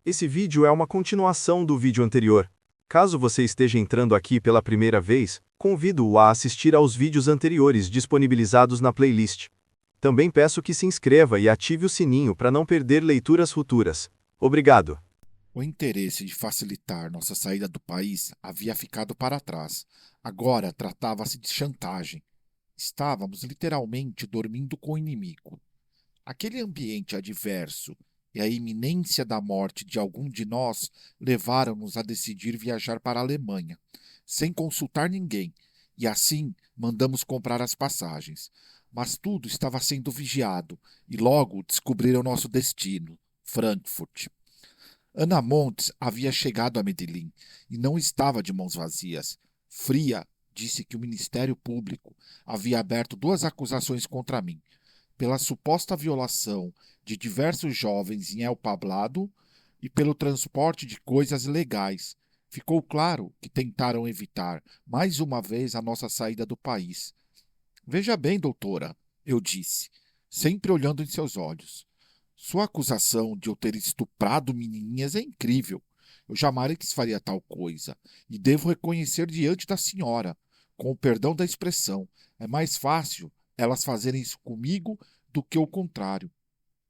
Esse vídeo é uma continuação do vídeo anterior. Caso você esteja entrando aqui pela primeira vez, convido-o a assistir aos vídeos anteriores disponibilizados na playlist. Também peço que se inscreva e ative o sininho para não perder leituras futuras. Obrigado. O interesse de facilitar nossa saída do país havia ficado para trás. Agora tratava-se de chantagem. Estávamos literalmente dormindo com o inimigo. Aquele ambiente adverso e a iminência da morte de algum de nós levaram-nos a decidir viajar para a Alemanha, sem consultar ninguém, e assim mandamos comprar as passagens. Mas tudo estava sendo vigiado e logo descobriram nosso destino, Frankfurt. Ana Montes havia chegado a Medellín e não estava de mãos vazias. Fria disse que o Ministério Público havia aberto duas acusações contra mim, pela suposta violação de diversos jovens em El Poblado e pelo transporte de coisas ilegais. Ficou claro que tentaram evitar, mais uma vez, a nossa saída do país. Veja bem, doutora, eu disse, sempre olhando em seus olhos. Sua acusação de eu ter estuprado menininhas é incrível. Eu jamais faria tal coisa. E devo reconhecer diante da senhora, com o perdão da expressão, é mais fácil elas fazerem isso comigo do que o contrário.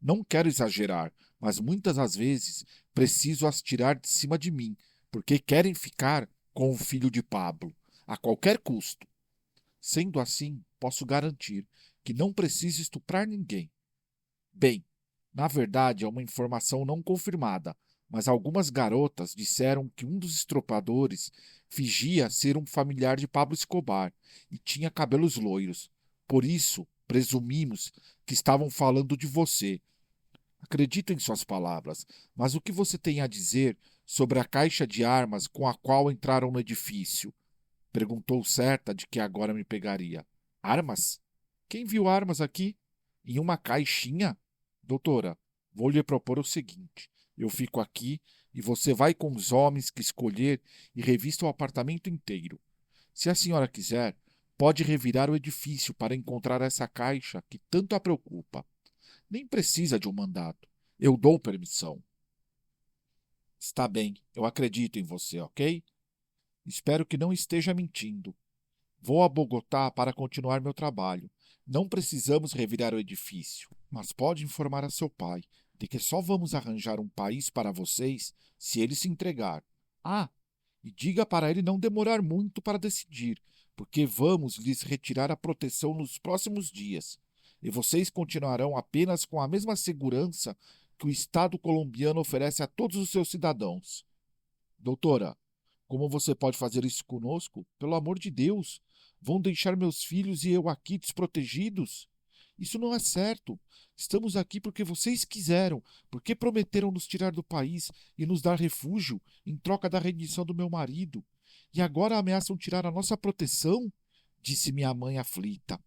Não quero exagerar, mas muitas das vezes preciso as tirar de cima de mim, porque querem ficar com o filho de Pablo, a qualquer custo. Sendo assim, posso garantir que não preciso estuprar ninguém. Bem, na verdade é uma informação não confirmada, mas algumas garotas disseram que um dos estupradores fingia ser um familiar de Pablo Escobar e tinha cabelos loiros. Por isso, presumimos que estavam falando de você. Acredito em suas palavras, mas o que você tem a dizer sobre a caixa de armas com a qual entraram no edifício? Perguntou certa de que agora me pegaria. Armas? Quem viu armas aqui? Em uma caixinha? Doutora, vou lhe propor o seguinte: eu fico aqui e você vai com os homens que escolher e revista o apartamento inteiro. Se a senhora quiser, pode revirar o edifício para encontrar essa caixa que tanto a preocupa. Nem precisa de um mandato. Eu dou permissão. Está bem, eu acredito em você, ok? Espero que não esteja mentindo. Vou a Bogotá para continuar meu trabalho. Não precisamos revirar o edifício, mas pode informar a seu pai de que só vamos arranjar um país para vocês se ele se entregar. Ah, e diga para ele não demorar muito para decidir, porque vamos lhes retirar a proteção nos próximos dias. E vocês continuarão apenas com a mesma segurança que o Estado colombiano oferece a todos os seus cidadãos. Doutora, como você pode fazer isso conosco? Pelo amor de Deus! Vão deixar meus filhos e eu aqui desprotegidos? Isso não é certo. Estamos aqui porque vocês quiseram, porque prometeram nos tirar do país e nos dar refúgio em troca da rendição do meu marido. E agora ameaçam tirar a nossa proteção? Disse minha mãe aflita.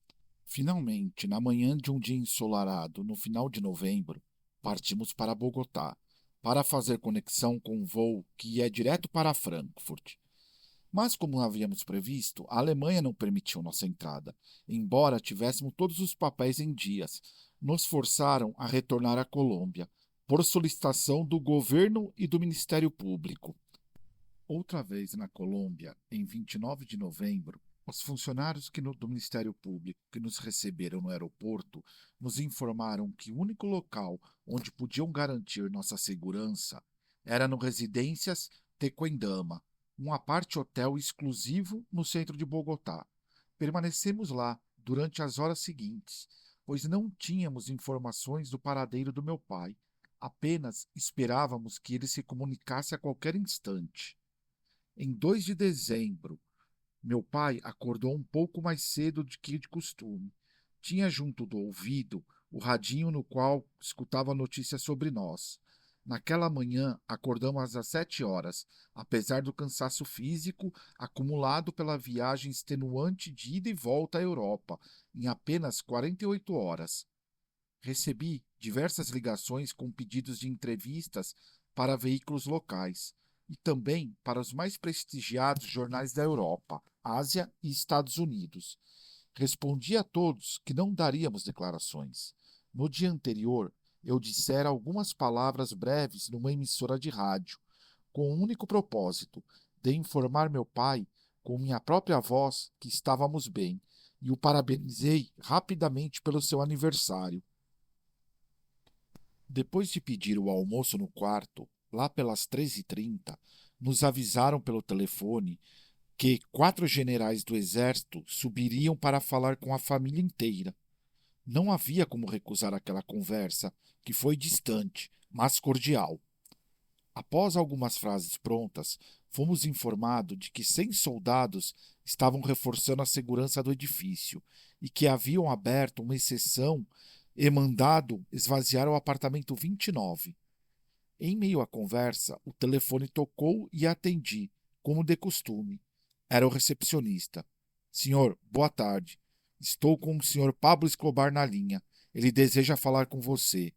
Finalmente, na manhã de um dia ensolarado, no final de novembro, partimos para Bogotá, para fazer conexão com um voo que ia direto para Frankfurt. Mas, como havíamos previsto, a Alemanha não permitiu nossa entrada, embora tivéssemos todos os papéis em dias. Nos forçaram a retornar à Colômbia, por solicitação do governo e do Ministério Público. Outra vez na Colômbia, em 29 de novembro, os funcionários do Ministério Público que nos receberam no aeroporto nos informaram que o único local onde podiam garantir nossa segurança era no Residências Tequendama, um aparte-hotel exclusivo no centro de Bogotá. Permanecemos lá durante as horas seguintes, pois não tínhamos informações do paradeiro do meu pai. Apenas esperávamos que ele se comunicasse a qualquer instante. Em 2 de dezembro, meu pai acordou um pouco mais cedo do que de costume. Tinha junto do ouvido o radinho no qual escutava notícias sobre nós. Naquela manhã, acordamos às 7 horas, apesar do cansaço físico acumulado pela viagem extenuante de ida e volta à Europa, em apenas 48 horas. Recebi diversas ligações com pedidos de entrevistas para veículos locais e também para os mais prestigiados jornais da Europa, Ásia e Estados Unidos. Respondi a todos que não daríamos declarações. No dia anterior, eu dissera algumas palavras breves numa emissora de rádio, com o único propósito de informar meu pai, com minha própria voz, que estávamos bem, e o parabenizei rapidamente pelo seu aniversário. Depois de pedir o almoço no quarto, lá pelas 13h30, nos avisaram pelo telefone que 4 generais do exército subiriam para falar com a família inteira. Não havia como recusar aquela conversa, que foi distante, mas cordial. Após algumas frases prontas, fomos informados de que 100 soldados estavam reforçando a segurança do edifício e que haviam aberto uma exceção e mandado esvaziar o apartamento 29. Em meio à conversa, o telefone tocou e atendi, como de costume. Era o recepcionista. Senhor, boa tarde. Estou com o senhor Pablo Escobar na linha. Ele deseja falar com você.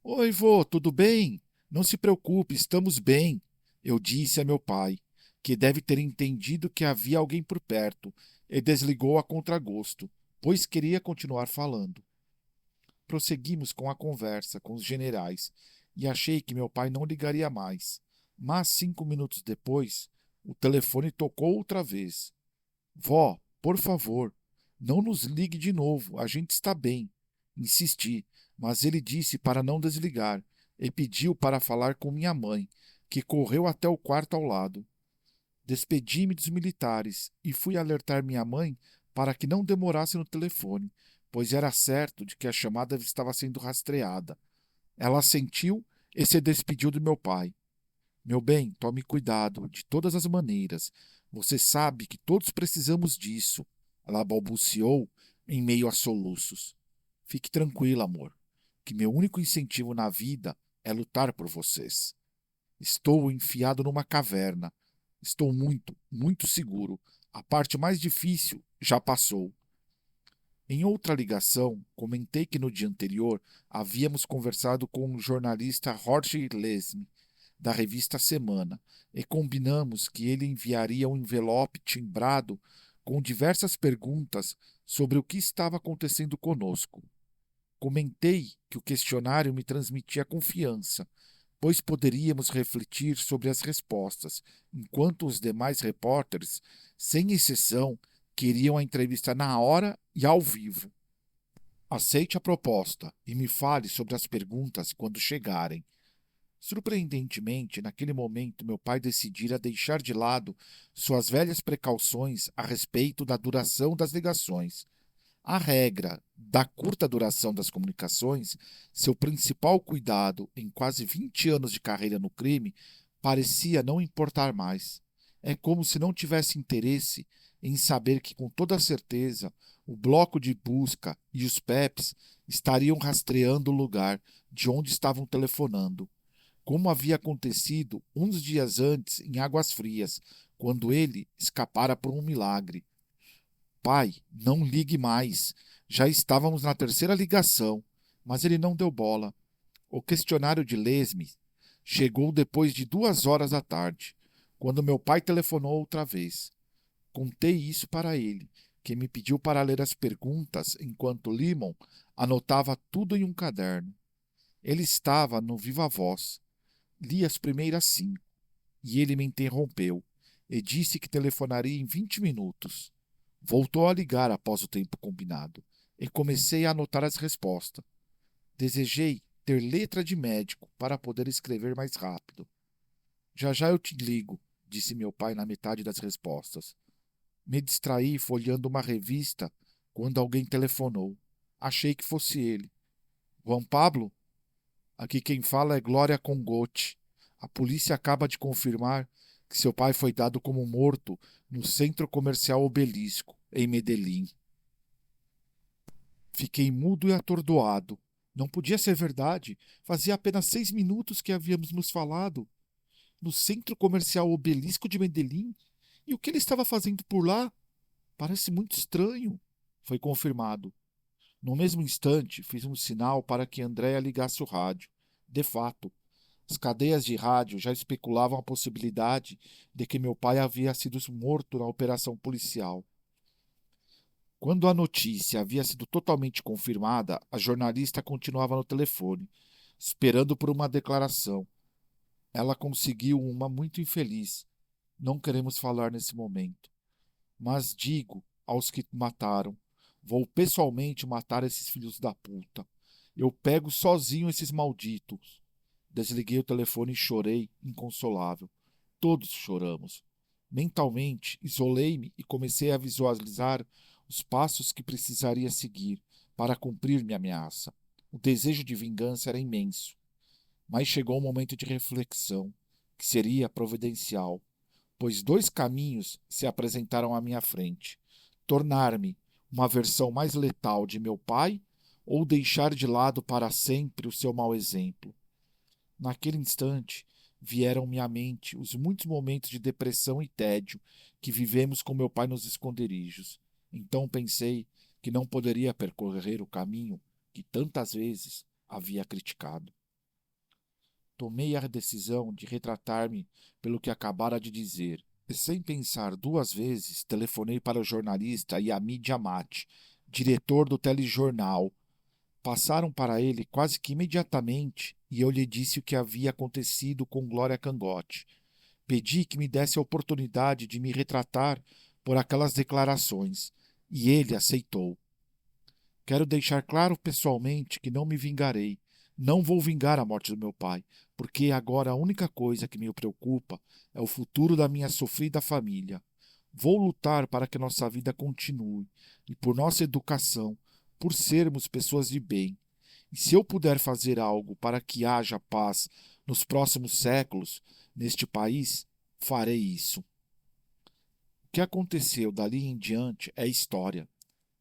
Oi, vô, tudo bem? Não se preocupe, estamos bem. Eu disse a meu pai, que deve ter entendido que havia alguém por perto, e desligou a contragosto, pois queria continuar falando. Prosseguimos com a conversa com os generais e achei que meu pai não ligaria mais. Mas 5 minutos depois, o telefone tocou outra vez. Vó, por favor, não nos ligue de novo, a gente está bem. Insisti, mas ele disse para não desligar e pediu para falar com minha mãe, que correu até o quarto ao lado. Despedi-me dos militares e fui alertar minha mãe para que não demorasse no telefone, pois era certo de que a chamada estava sendo rastreada. Ela assentiu e se despediu do meu pai. Meu bem, tome cuidado, de todas as maneiras. Você sabe que todos precisamos disso. Ela balbuciou em meio a soluços. Fique tranquila, amor, que meu único incentivo na vida é lutar por vocês. Estou enfiado numa caverna. Estou muito, muito seguro. A parte mais difícil já passou. Em outra ligação, comentei que no dia anterior havíamos conversado com o jornalista Jorge Lesme, da revista Semana, e combinamos que ele enviaria um envelope timbrado com diversas perguntas sobre o que estava acontecendo conosco. Comentei que o questionário me transmitia confiança, pois poderíamos refletir sobre as respostas, enquanto os demais repórteres, sem exceção, queriam a entrevista na hora e ao vivo. Aceite a proposta e me fale sobre as perguntas quando chegarem. Surpreendentemente, naquele momento, meu pai decidira deixar de lado suas velhas precauções a respeito da duração das ligações. A regra da curta duração das comunicações, seu principal cuidado em quase 20 anos de carreira no crime, parecia não importar mais. É como se não tivesse interesse em saber que, com toda certeza, o bloco de busca e os PEPs estariam rastreando o lugar de onde estavam telefonando, como havia acontecido uns dias antes em Águas Frias, quando ele escapara por um milagre. Pai, não ligue mais. Já estávamos na terceira ligação, mas ele não deu bola. O questionário de Lesme chegou depois de 2 horas da tarde, quando meu pai telefonou outra vez. Contei isso para ele, que me pediu para ler as perguntas enquanto Limon anotava tudo em um caderno. Ele estava no viva voz. Li as primeiras 5 e ele me interrompeu e disse que telefonaria em 20 minutos. Voltou a ligar após o tempo combinado e comecei a anotar as respostas. Desejei ter letra de médico para poder escrever mais rápido. Já já eu te ligo, disse meu pai na metade das respostas. Me distraí folheando uma revista quando alguém telefonou. Achei que fosse ele. Juan Pablo? Aqui quem fala é Glória Congote. A polícia acaba de confirmar que seu pai foi dado como morto no centro comercial Obelisco, em Medellín. Fiquei mudo e atordoado. Não podia ser verdade. Fazia apenas 6 minutos que havíamos nos falado. No centro comercial Obelisco de Medellín? E o que ele estava fazendo por lá? Parece muito estranho. Foi confirmado. No mesmo instante, fiz um sinal para que Andréa ligasse o rádio. De fato, as cadeias de rádio já especulavam a possibilidade de que meu pai havia sido morto na operação policial. Quando a notícia havia sido totalmente confirmada, a jornalista continuava no telefone, esperando por uma declaração. Ela conseguiu uma muito infeliz. Não queremos falar nesse momento. Mas digo aos que mataram: vou pessoalmente matar esses filhos da puta. Eu pego sozinho esses malditos. Desliguei o telefone e chorei, inconsolável. Todos choramos. Mentalmente, isolei-me e comecei a visualizar os passos que precisaria seguir para cumprir minha ameaça. O desejo de vingança era imenso, mas chegou um momento de reflexão, que seria providencial, pois dois caminhos se apresentaram à minha frente: tornar-me uma versão mais letal de meu pai ou deixar de lado para sempre o seu mau exemplo. Naquele instante, vieram-me à mente os muitos momentos de depressão e tédio que vivemos com meu pai nos esconderijos. Então pensei que não poderia percorrer o caminho que tantas vezes havia criticado. Tomei a decisão de retratar-me pelo que acabara de dizer. E sem pensar duas vezes, telefonei para o jornalista Yamid Amati, diretor do telejornal. Passaram para ele quase que imediatamente e eu lhe disse o que havia acontecido com Glória Cangote. Pedi que me desse a oportunidade de me retratar por aquelas declarações e ele aceitou. Quero deixar claro pessoalmente que não me vingarei. Não vou vingar a morte do meu pai, porque agora a única coisa que me preocupa é o futuro da minha sofrida família. Vou lutar para que nossa vida continue e por nossa educação, por sermos pessoas de bem. E se eu puder fazer algo para que haja paz nos próximos séculos neste país, farei isso. O que aconteceu dali em diante é história.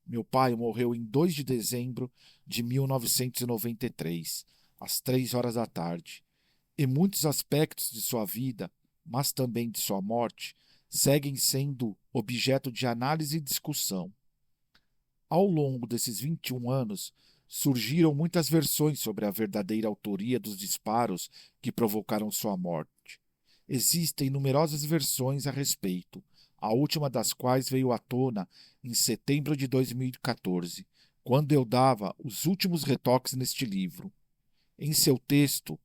Meu pai morreu em 2 de dezembro de 1993, às 3 horas da tarde, e muitos aspectos de sua vida, mas também de sua morte, seguem sendo objeto de análise e discussão. Ao longo desses 21 anos, surgiram muitas versões sobre a verdadeira autoria dos disparos que provocaram sua morte. Existem numerosas versões a respeito, a última das quais veio à tona em setembro de 2014, quando eu dava os últimos retoques neste livro. Em seu texto,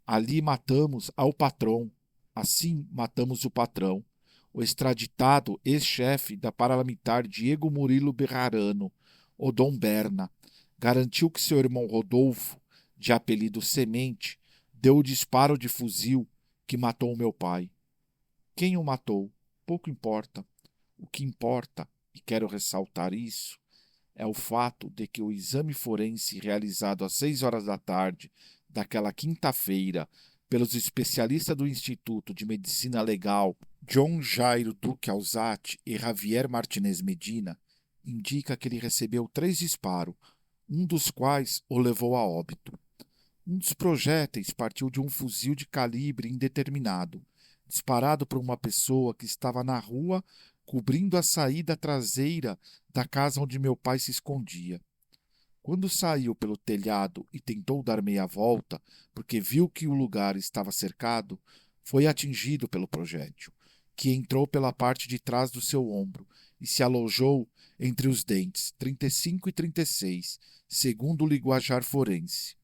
ali matamos ao patrão, assim matamos o patrão, o extraditado ex-chefe da paramilitar Diego Murilo Berrarano, o Dom Berna, garantiu que seu irmão Rodolfo, de apelido Semente, deu o disparo de fuzil que matou meu pai. Quem o matou? Pouco importa. O que importa, e quero ressaltar isso, é o fato de que o exame forense realizado às 6 horas da tarde daquela quinta-feira pelos especialistas do Instituto de Medicina Legal John Jairo Duque Alzate e Javier Martinez Medina indica que ele recebeu 3 disparos, um dos quais o levou a óbito. Um dos projéteis partiu de um fuzil de calibre indeterminado, disparado por uma pessoa que estava na rua cobrindo a saída traseira da casa onde meu pai se escondia. Quando saiu pelo telhado e tentou dar meia volta, porque viu que o lugar estava cercado, foi atingido pelo projétil, que entrou pela parte de trás do seu ombro e se alojou entre os dentes 35 e 36, segundo o linguajar forense.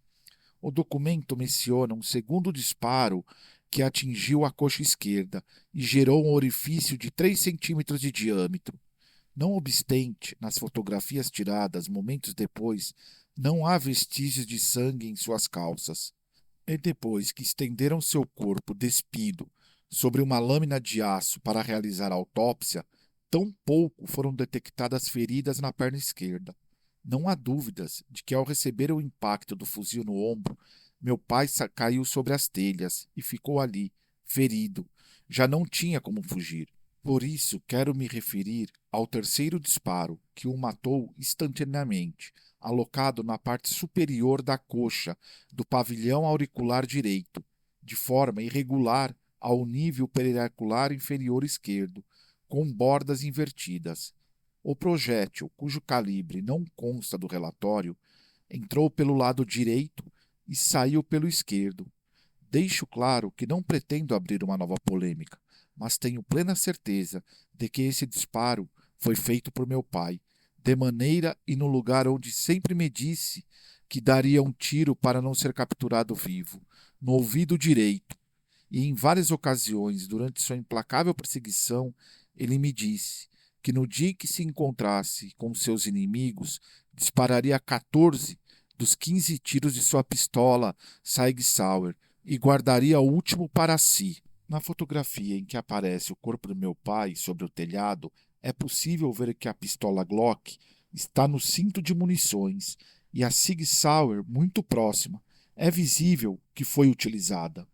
O documento menciona um segundo disparo que atingiu a coxa esquerda e gerou um orifício de 3 centímetros de diâmetro. Não obstante, nas fotografias tiradas momentos depois, não há vestígios de sangue em suas calças. E depois que estenderam seu corpo despido sobre uma lâmina de aço para realizar a autópsia, tão pouco foram detectadas feridas na perna esquerda. Não há dúvidas de que, ao receber o impacto do fuzil no ombro, meu pai caiu sobre as telhas e ficou ali, ferido. Já não tinha como fugir. Por isso, quero me referir ao terceiro disparo, que o matou instantaneamente, alocado na parte superior da coxa do pavilhão auricular direito, de forma irregular ao nível periacular inferior esquerdo, com bordas invertidas. O projétil, cujo calibre não consta do relatório, entrou pelo lado direito e saiu pelo esquerdo. Deixo claro que não pretendo abrir uma nova polêmica, mas tenho plena certeza de que esse disparo foi feito por meu pai, de maneira e no lugar onde sempre me disse que daria um tiro para não ser capturado vivo, no ouvido direito. E em várias ocasiões, durante sua implacável perseguição, ele me disse que no dia que se encontrasse com seus inimigos, dispararia 14 dos 15 tiros de sua pistola Sig Sauer e guardaria o último para si. Na fotografia em que aparece o corpo do meu pai sobre o telhado, é possível ver que a pistola Glock está no cinto de munições e a Sig Sauer muito próxima. É visível que foi utilizada.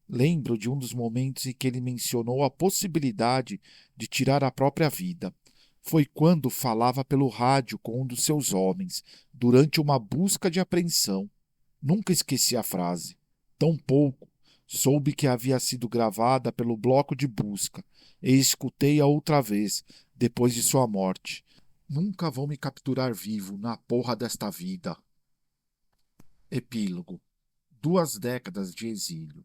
Lembro de um dos momentos em que ele mencionou a possibilidade de tirar a própria vida. Foi quando falava pelo rádio com um dos seus homens, durante uma busca de apreensão. Nunca esqueci a frase. Tampouco soube que havia sido gravada pelo bloco de busca e escutei-a outra vez, depois de sua morte. Nunca vão me capturar vivo na porra desta vida. Epílogo. 2 décadas de exílio.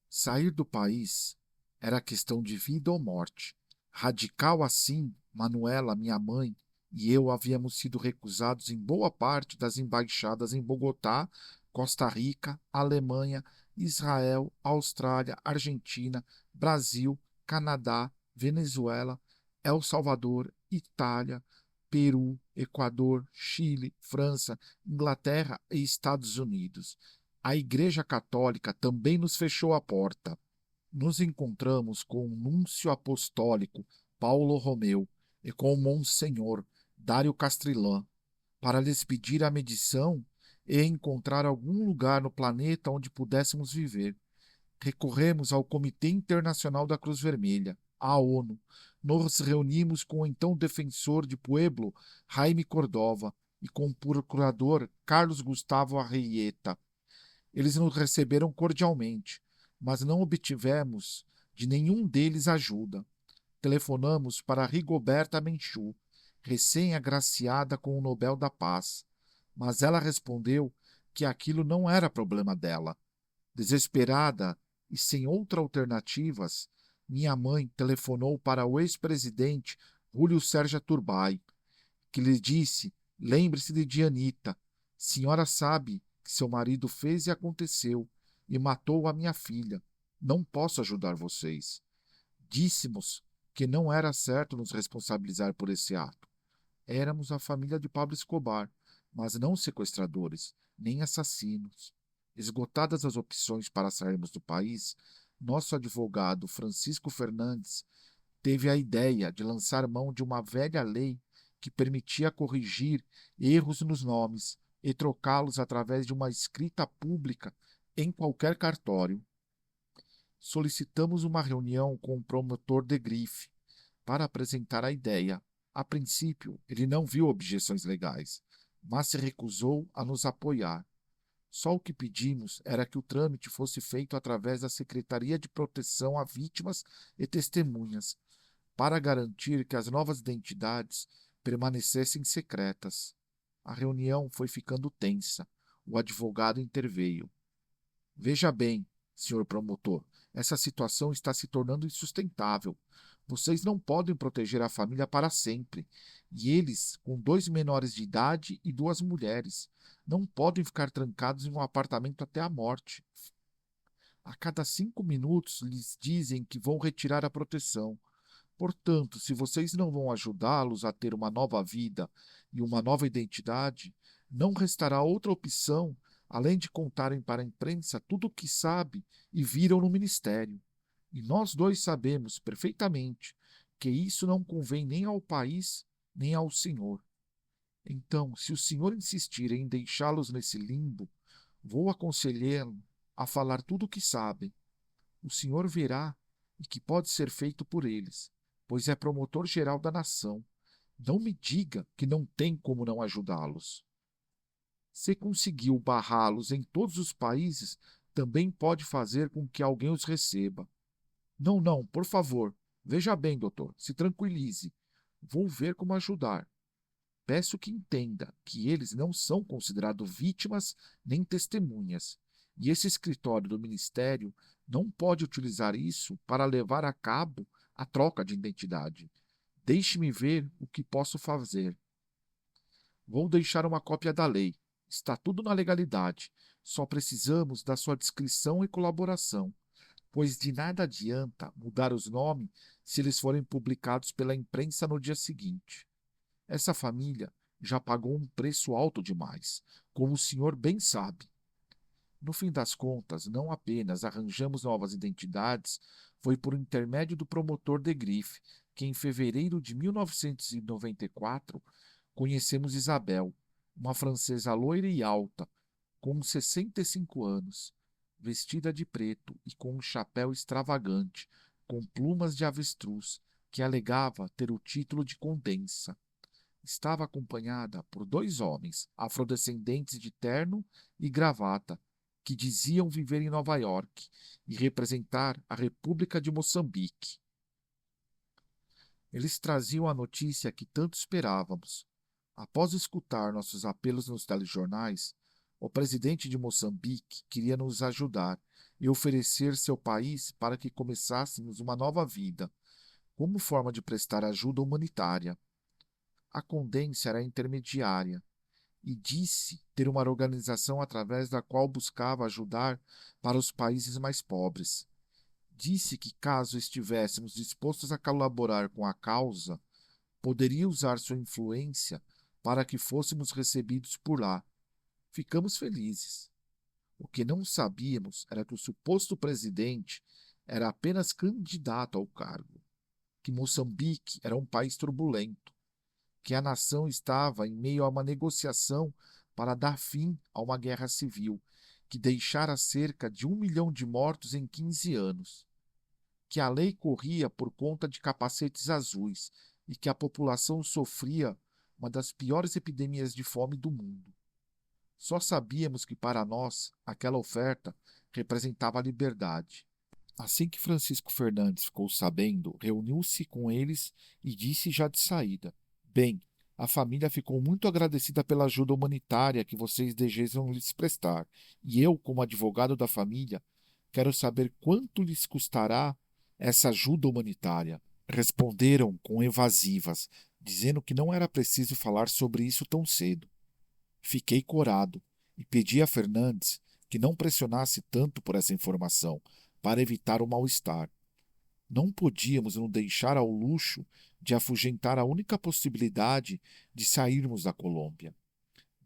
Sair do país era questão de vida ou morte. Radical assim, Manuela, minha mãe, e eu havíamos sido recusados em boa parte das embaixadas em Bogotá, Costa Rica, Alemanha, Israel, Austrália, Argentina, Brasil, Canadá, Venezuela, El Salvador, Itália, Peru, Equador, Chile, França, Inglaterra e Estados Unidos. A Igreja Católica também nos fechou a porta. Nos encontramos com o núncio apostólico Paulo Romeu e com o Monsenhor Dário Castrilã para lhes pedir a medição e encontrar algum lugar no planeta onde pudéssemos viver. Recorremos ao Comitê Internacional da Cruz Vermelha, a ONU. Nos reunimos com o então defensor de Pueblo, Jaime Cordova, e com o procurador Carlos Gustavo Arrieta. Eles nos receberam cordialmente, mas não obtivemos de nenhum deles ajuda. Telefonamos para Rigoberta Menchú, recém-agraciada com o Nobel da Paz, mas ela respondeu que aquilo não era problema dela. Desesperada e sem outras alternativas, minha mãe telefonou para o ex-presidente Júlio Sérgio Turbay, que lhe disse: lembre-se de Dianita. Senhora sabe que seu marido fez e aconteceu, e matou a minha filha. Não posso ajudar vocês. Díssemos que não era certo nos responsabilizar por esse ato. Éramos a família de Pablo Escobar, mas não sequestradores, nem assassinos. Esgotadas as opções para sairmos do país, nosso advogado Francisco Fernandes teve a ideia de lançar mão de uma velha lei que permitia corrigir erros nos nomes e trocá-los através de uma escrita pública em qualquer cartório. Solicitamos uma reunião com o promotor de grife para apresentar a ideia. A princípio, ele não viu objeções legais, mas se recusou a nos apoiar. Só o que pedimos era que o trâmite fosse feito através da Secretaria de Proteção a Vítimas e Testemunhas, para garantir que as novas identidades permanecessem secretas. A reunião foi ficando tensa. O advogado interveio. Veja bem, senhor promotor, essa situação está se tornando insustentável. Vocês não podem proteger a família para sempre. E eles, com 2 menores de idade e 2 mulheres, não podem ficar trancados em um apartamento até a morte. A cada 5 minutos lhes dizem que vão retirar a proteção. Portanto, se vocês não vão ajudá-los a ter uma nova vida e uma nova identidade, não restará outra opção além de contarem para a imprensa tudo o que sabe e viram no ministério. E nós dois sabemos perfeitamente que isso não convém nem ao país, nem ao senhor. Então, se o senhor insistir em deixá-los nesse limbo, vou aconselhá-lo a falar tudo o que sabem. O senhor verá e que pode ser feito por eles, pois é promotor-geral da nação. Não me diga que não tem como não ajudá-los. Se conseguiu barrá-los em todos os países, também pode fazer com que alguém os receba. Não, não, por favor. Veja bem, doutor, se tranquilize. Vou ver como ajudar. Peço que entenda que eles não são considerados vítimas nem testemunhas, e esse escritório do Ministério não pode utilizar isso para levar a cabo a troca de identidade. Deixe-me ver o que posso fazer. Vou deixar uma cópia da lei. Está tudo na legalidade. Só precisamos da sua descrição e colaboração, pois de nada adianta mudar os nomes se eles forem publicados pela imprensa no dia seguinte. Essa família já pagou um preço alto demais, como o senhor bem sabe. No fim das contas, não apenas arranjamos novas identidades, foi por intermédio do promotor de Grife que, em fevereiro de 1994, conhecemos Isabel, uma francesa loira e alta, com 65 anos, vestida de preto e com um chapéu extravagante, com plumas de avestruz, que alegava ter o título de Condensa. Estava acompanhada por 2 homens, afrodescendentes de terno e gravata, que diziam viver em Nova York e representar a República de Moçambique. Eles traziam a notícia que tanto esperávamos. Após escutar nossos apelos nos telejornais, o presidente de Moçambique queria nos ajudar e oferecer seu país para que começássemos uma nova vida, como forma de prestar ajuda humanitária. A Condência era intermediária e disse ter uma organização através da qual buscava ajudar para os países mais pobres. Disse que, caso estivéssemos dispostos a colaborar com a causa, poderia usar sua influência para que fôssemos recebidos por lá. Ficamos felizes. O que não sabíamos era que o suposto presidente era apenas candidato ao cargo, que Moçambique era um país turbulento, que a nação estava em meio a uma negociação para dar fim a uma guerra civil que deixara cerca de 1 milhão de mortos em 15 anos, que a lei corria por conta de capacetes azuis e que a população sofria uma das piores epidemias de fome do mundo. Só sabíamos que para nós aquela oferta representava a liberdade. Assim que Francisco Fernandes ficou sabendo, reuniu-se com eles e disse já de saída: Bem, a família ficou muito agradecida pela ajuda humanitária que vocês desejam lhes prestar, e eu, como advogado da família, quero saber quanto lhes custará essa ajuda humanitária. Responderam com evasivas, dizendo que não era preciso falar sobre isso tão cedo. Fiquei corado e pedi a Fernandes que não pressionasse tanto por essa informação, para evitar o mal-estar. Não podíamos nos deixar ao luxo de afugentar a única possibilidade de sairmos da Colômbia.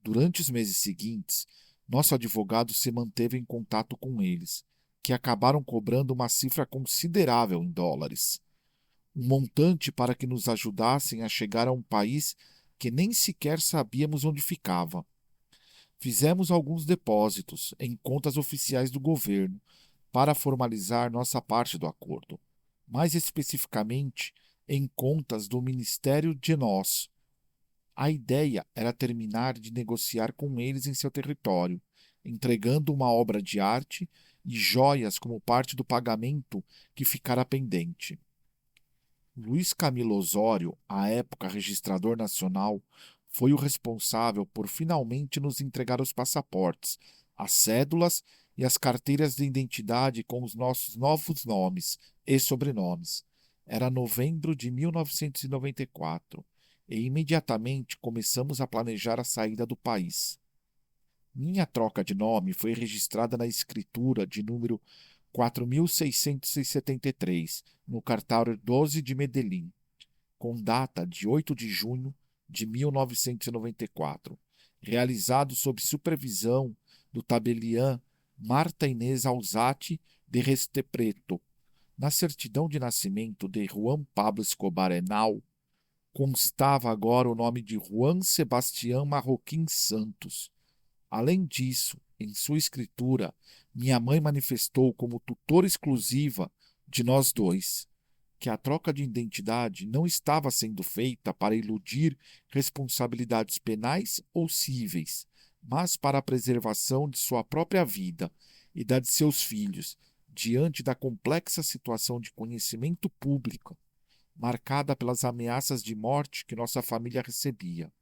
Durante os meses seguintes, nosso advogado se manteve em contato com eles, que acabaram cobrando uma cifra considerável em dólares. Um montante para que nos ajudassem a chegar a um país que nem sequer sabíamos onde ficava. Fizemos alguns depósitos em contas oficiais do governo para formalizar nossa parte do acordo, mais especificamente em contas do Ministério de Nós. A ideia era terminar de negociar com eles em seu território, entregando uma obra de arte e joias como parte do pagamento que ficara pendente. Luiz Camilo Osório, à época registrador nacional, foi o responsável por finalmente nos entregar os passaportes, as cédulas e as carteiras de identidade com os nossos novos nomes e sobrenomes. Era novembro de 1994 e imediatamente começamos a planejar a saída do país. Minha troca de nome foi registrada na escritura de número 4673, no cartório 12 de Medellín, com data de 8 de junho de 1994, realizado sob supervisão do tabeliã Marta Inês Alzati de Restepreto. Na certidão de nascimento de Juan Pablo Escobar Henao, constava agora o nome de Juan Sebastián Marroquín Santos. Além disso, em sua escritura, minha mãe manifestou como tutora exclusiva de nós dois, que a troca de identidade não estava sendo feita para iludir responsabilidades penais ou cíveis, mas para a preservação de sua própria vida e da de seus filhos, diante da complexa situação de conhecimento público, marcada pelas ameaças de morte que nossa família recebia.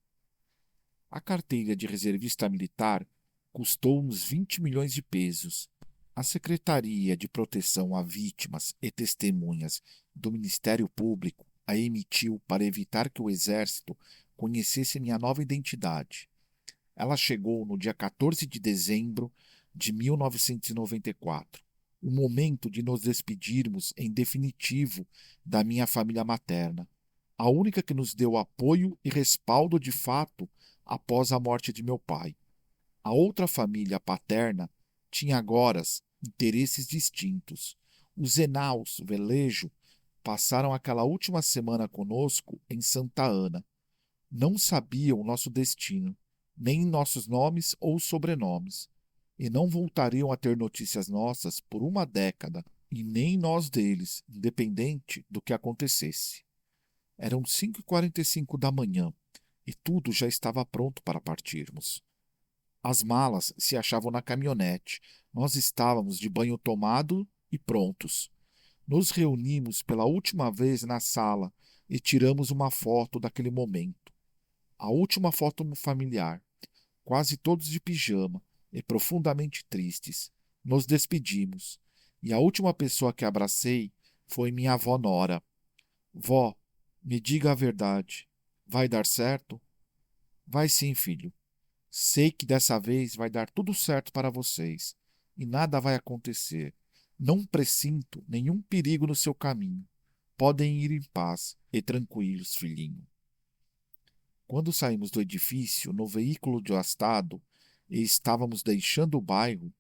A carteira de reservista militar custou uns 20 milhões de pesos. A Secretaria de Proteção a Vítimas e Testemunhas do Ministério Público, a emitiu para evitar que o exército conhecesse minha nova identidade. Ela chegou no dia 14 de dezembro de 1994, o momento de nos despedirmos em definitivo da minha família materna, a única que nos deu apoio e respaldo de fato após a morte de meu pai. A outra família paterna tinha agora interesses distintos. Os Zenaus Velejo passaram aquela última semana conosco em Santa Ana. Não sabiam nosso destino, nem nossos nomes ou sobrenomes, e não voltariam a ter notícias nossas por uma década, e nem nós deles, independente do que acontecesse. Eram 5h45 da manhã, e tudo já estava pronto para partirmos. As malas se achavam na caminhonete. Nós estávamos de banho tomado e prontos. Nos reunimos pela última vez na sala e tiramos uma foto daquele momento. A última foto familiar, quase todos de pijama e profundamente tristes. Nos despedimos, e a última pessoa que abracei foi minha avó Nora. Vó, me diga a verdade. Vai dar certo? Vai sim, filho. Sei que dessa vez vai dar tudo certo para vocês e nada vai acontecer. Não presinto nenhum perigo no seu caminho. Podem ir em paz e tranquilos, filhinho. Quando saímos do edifício no veículo de Astado e estávamos deixando o bairro,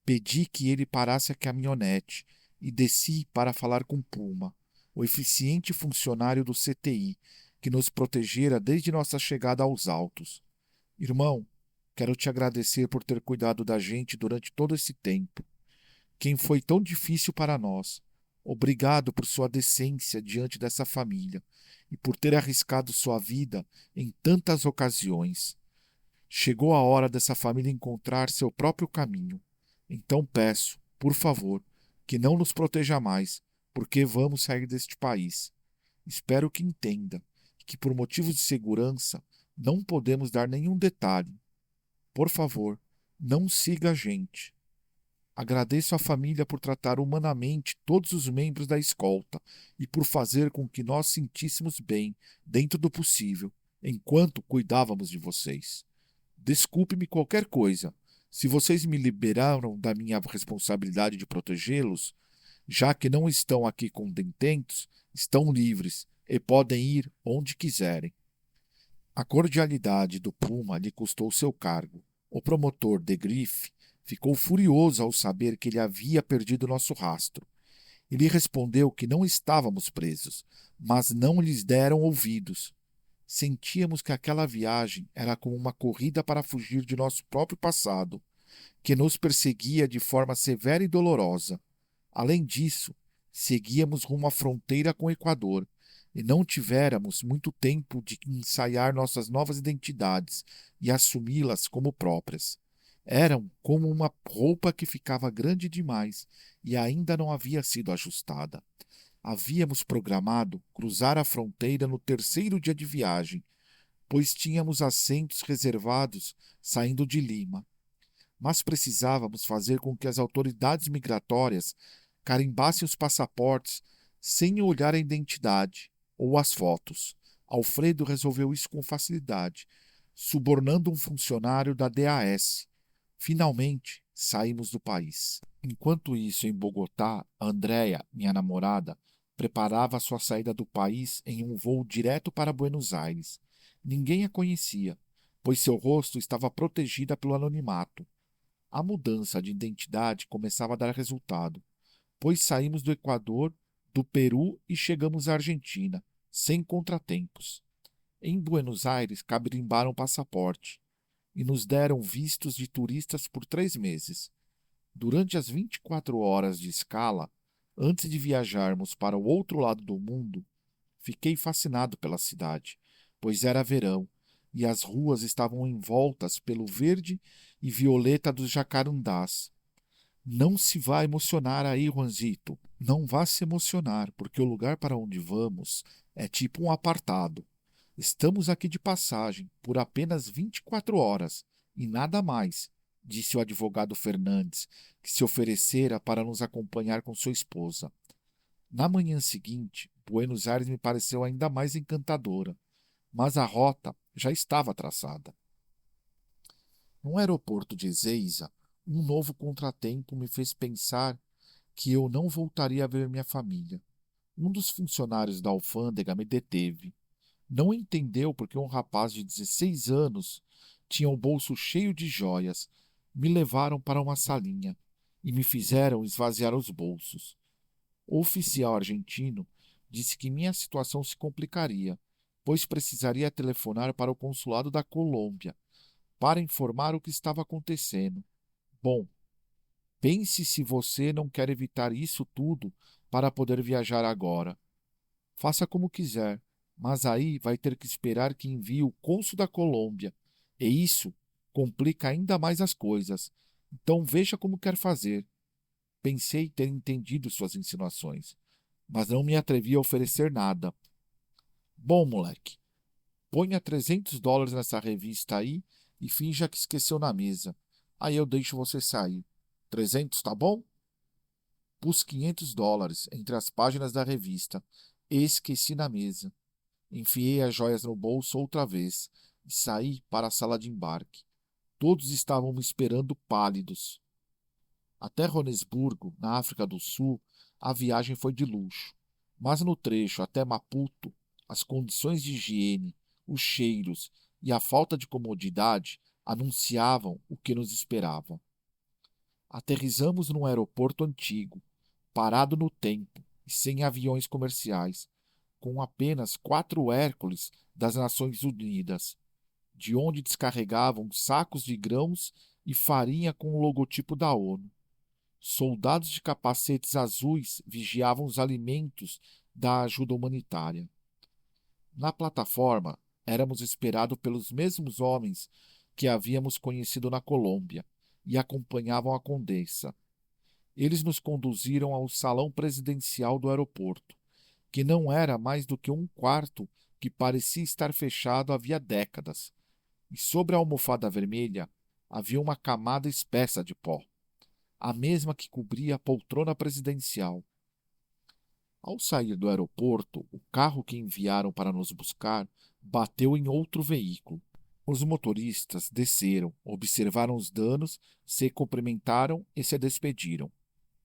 pedi que ele parasse a caminhonete e desci para falar com Puma, o eficiente funcionário do CTI, que nos protegera desde nossa chegada aos Altos. Irmão, quero te agradecer por ter cuidado da gente durante todo esse tempo. Quem foi tão difícil para nós. Obrigado por sua decência diante dessa família e por ter arriscado sua vida em tantas ocasiões. Chegou a hora dessa família encontrar seu próprio caminho. Então peço, por favor, que não nos proteja mais, porque vamos sair deste país. Espero que entenda que, por motivos de segurança, não podemos dar nenhum detalhe. Por favor, não siga a gente. Agradeço à família por tratar humanamente todos os membros da escolta e por fazer com que nós sentíssemos bem, dentro do possível, enquanto cuidávamos de vocês. Desculpe-me qualquer coisa. Se vocês me liberaram da minha responsabilidade de protegê-los, já que não estão aqui com detentos, estão livres e podem ir onde quiserem. A cordialidade do Puma lhe custou seu cargo. O promotor de Grife ficou furioso ao saber que ele havia perdido nosso rastro. Ele respondeu que não estávamos presos, mas não lhes deram ouvidos. Sentíamos que aquela viagem era como uma corrida para fugir de nosso próprio passado, que nos perseguia de forma severa e dolorosa. Além disso, seguíamos rumo à fronteira com o Equador e não tivéramos muito tempo de ensaiar nossas novas identidades e assumi-las como próprias. Eram como uma roupa que ficava grande demais e ainda não havia sido ajustada. Havíamos programado cruzar a fronteira no terceiro dia de viagem, pois tínhamos assentos reservados saindo de Lima. Mas precisávamos fazer com que as autoridades migratórias carimbassem os passaportes sem olhar a identidade ou as fotos. Alfredo resolveu isso com facilidade, subornando um funcionário da DAS. Finalmente, saímos do país. Enquanto isso, em Bogotá, Andréia, minha namorada, preparava sua saída do país em um voo direto para Buenos Aires. Ninguém a conhecia, pois seu rosto estava protegido pelo anonimato. A mudança de identidade começava a dar resultado, pois saímos do Equador, do Peru e chegamos à Argentina, sem contratempos. Em Buenos Aires, carimbaram o passaporte e nos deram vistos de turistas por 3 meses. Durante as 24 horas de escala, antes de viajarmos para o outro lado do mundo, fiquei fascinado pela cidade, pois era verão e as ruas estavam envoltas pelo verde e violeta dos jacarandás. Não se vá emocionar aí, Juanzito. Não vá se emocionar, porque o lugar para onde vamos é tipo um apartado. Estamos aqui de passagem por apenas 24 horas e nada mais, disse o advogado Fernandes, que se oferecera para nos acompanhar com sua esposa. Na manhã seguinte, Buenos Aires me pareceu ainda mais encantadora, mas a rota já estava traçada. No aeroporto de Ezeiza, um novo contratempo me fez pensar que eu não voltaria a ver minha família. Um dos funcionários da alfândega me deteve. Não entendeu porque um rapaz de 16 anos tinha o bolso cheio de joias. Me levaram para uma salinha e me fizeram esvaziar os bolsos. O oficial argentino disse que minha situação se complicaria, pois precisaria telefonar para o consulado da Colômbia para informar o que estava acontecendo. Bom, pense se você não quer evitar isso tudo para poder viajar agora. Faça como quiser, mas aí vai ter que esperar que envie o cônsul da Colômbia, e isso complica ainda mais as coisas. Então veja como quer fazer. Pensei ter entendido suas insinuações, mas não me atrevi a oferecer nada. Bom, moleque, ponha $300 nessa revista aí e finja que esqueceu na mesa. Aí eu deixo você sair. 300, tá bom? Pus $500 entre as páginas da revista e esqueci na mesa. Enfiei as joias no bolso outra vez e saí para a sala de embarque. Todos estavam me esperando pálidos. Até Joanesburgo, na África do Sul, a viagem foi de luxo. Mas no trecho até Maputo, as condições de higiene, os cheiros e a falta de comodidade anunciavam o que nos esperava. Aterrissamos num aeroporto antigo, parado no tempo e sem aviões comerciais, com apenas 4 Hércules das Nações Unidas, de onde descarregavam sacos de grãos e farinha com o logotipo da ONU. Soldados de capacetes azuis vigiavam os alimentos da ajuda humanitária. Na plataforma, éramos esperados pelos mesmos homens que havíamos conhecido na Colômbia e acompanhavam a condessa. Eles nos conduziram ao salão presidencial do aeroporto, que não era mais do que um quarto que parecia estar fechado havia décadas, e sobre a almofada vermelha havia uma camada espessa de pó, a mesma que cobria a poltrona presidencial. Ao sair do aeroporto, o carro que enviaram para nos buscar bateu em outro veículo. Os motoristas desceram, observaram os danos, se cumprimentaram e se despediram.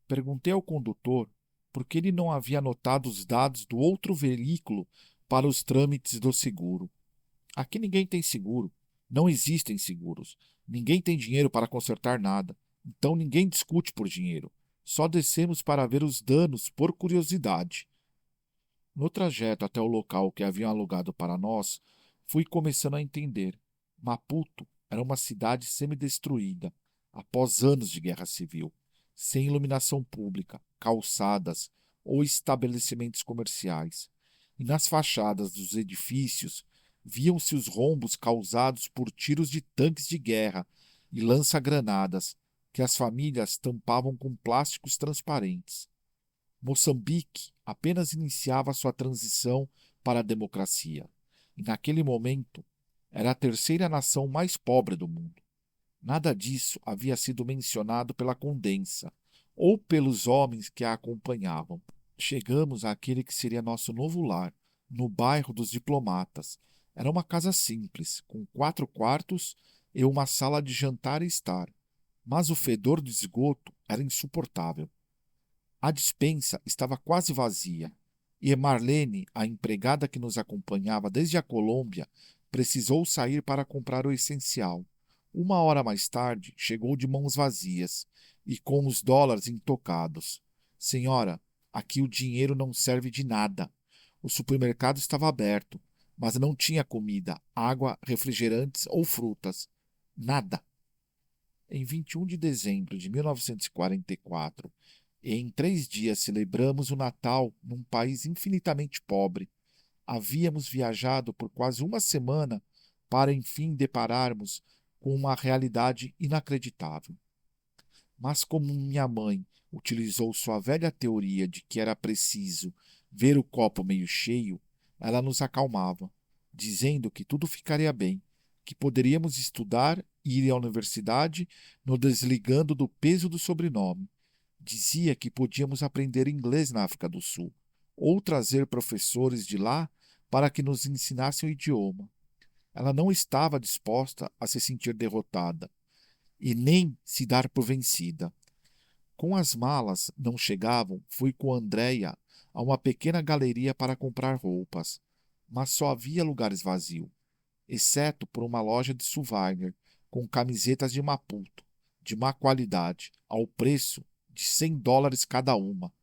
Perguntei ao condutor por que ele não havia anotado os dados do outro veículo para os trâmites do seguro. Aqui ninguém tem seguro. Não existem seguros. Ninguém tem dinheiro para consertar nada. Então ninguém discute por dinheiro. Só descemos para ver os danos por curiosidade. No trajeto até o local que haviam alugado para nós, fui começando a entender. Maputo era uma cidade semidestruída, após anos de guerra civil, sem iluminação pública, calçadas ou estabelecimentos comerciais. E nas fachadas dos edifícios viam-se os rombos causados por tiros de tanques de guerra e lança-granadas que as famílias tampavam com plásticos transparentes. Moçambique apenas iniciava sua transição para a democracia, e naquele momento era a terceira nação mais pobre do mundo. Nada disso havia sido mencionado pela condensa ou pelos homens que a acompanhavam. Chegamos àquele que seria nosso novo lar, no bairro dos Diplomatas. Era uma casa simples, com 4 quartos e uma sala de jantar e estar, mas o fedor do esgoto era insuportável. A despensa estava quase vazia, e Marlene, a empregada que nos acompanhava desde a Colômbia, precisou sair para comprar o essencial. 1 hora mais tarde, chegou de mãos vazias e com os dólares intocados. Senhora, aqui o dinheiro não serve de nada. O supermercado estava aberto, mas não tinha comida, água, refrigerantes ou frutas. Nada. Em 21 de dezembro de 1944, e em 3 dias celebramos o Natal num país infinitamente pobre. Havíamos viajado por quase uma semana para enfim depararmos com uma realidade inacreditável. Mas como minha mãe utilizou sua velha teoria de que era preciso ver o copo meio cheio, ela nos acalmava, dizendo que tudo ficaria bem, que poderíamos estudar e ir à universidade nos desligando do peso do sobrenome. Dizia que podíamos aprender inglês na África do Sul, ou trazer professores de lá para que nos ensinassem o idioma. Ela não estava disposta a se sentir derrotada e nem se dar por vencida. Com as malas não chegavam, fui com Andréia a uma pequena galeria para comprar roupas, mas só havia lugares vazios, exceto por uma loja de souvenir com camisetas de Maputo, de má qualidade, ao preço de US$ 100 cada uma.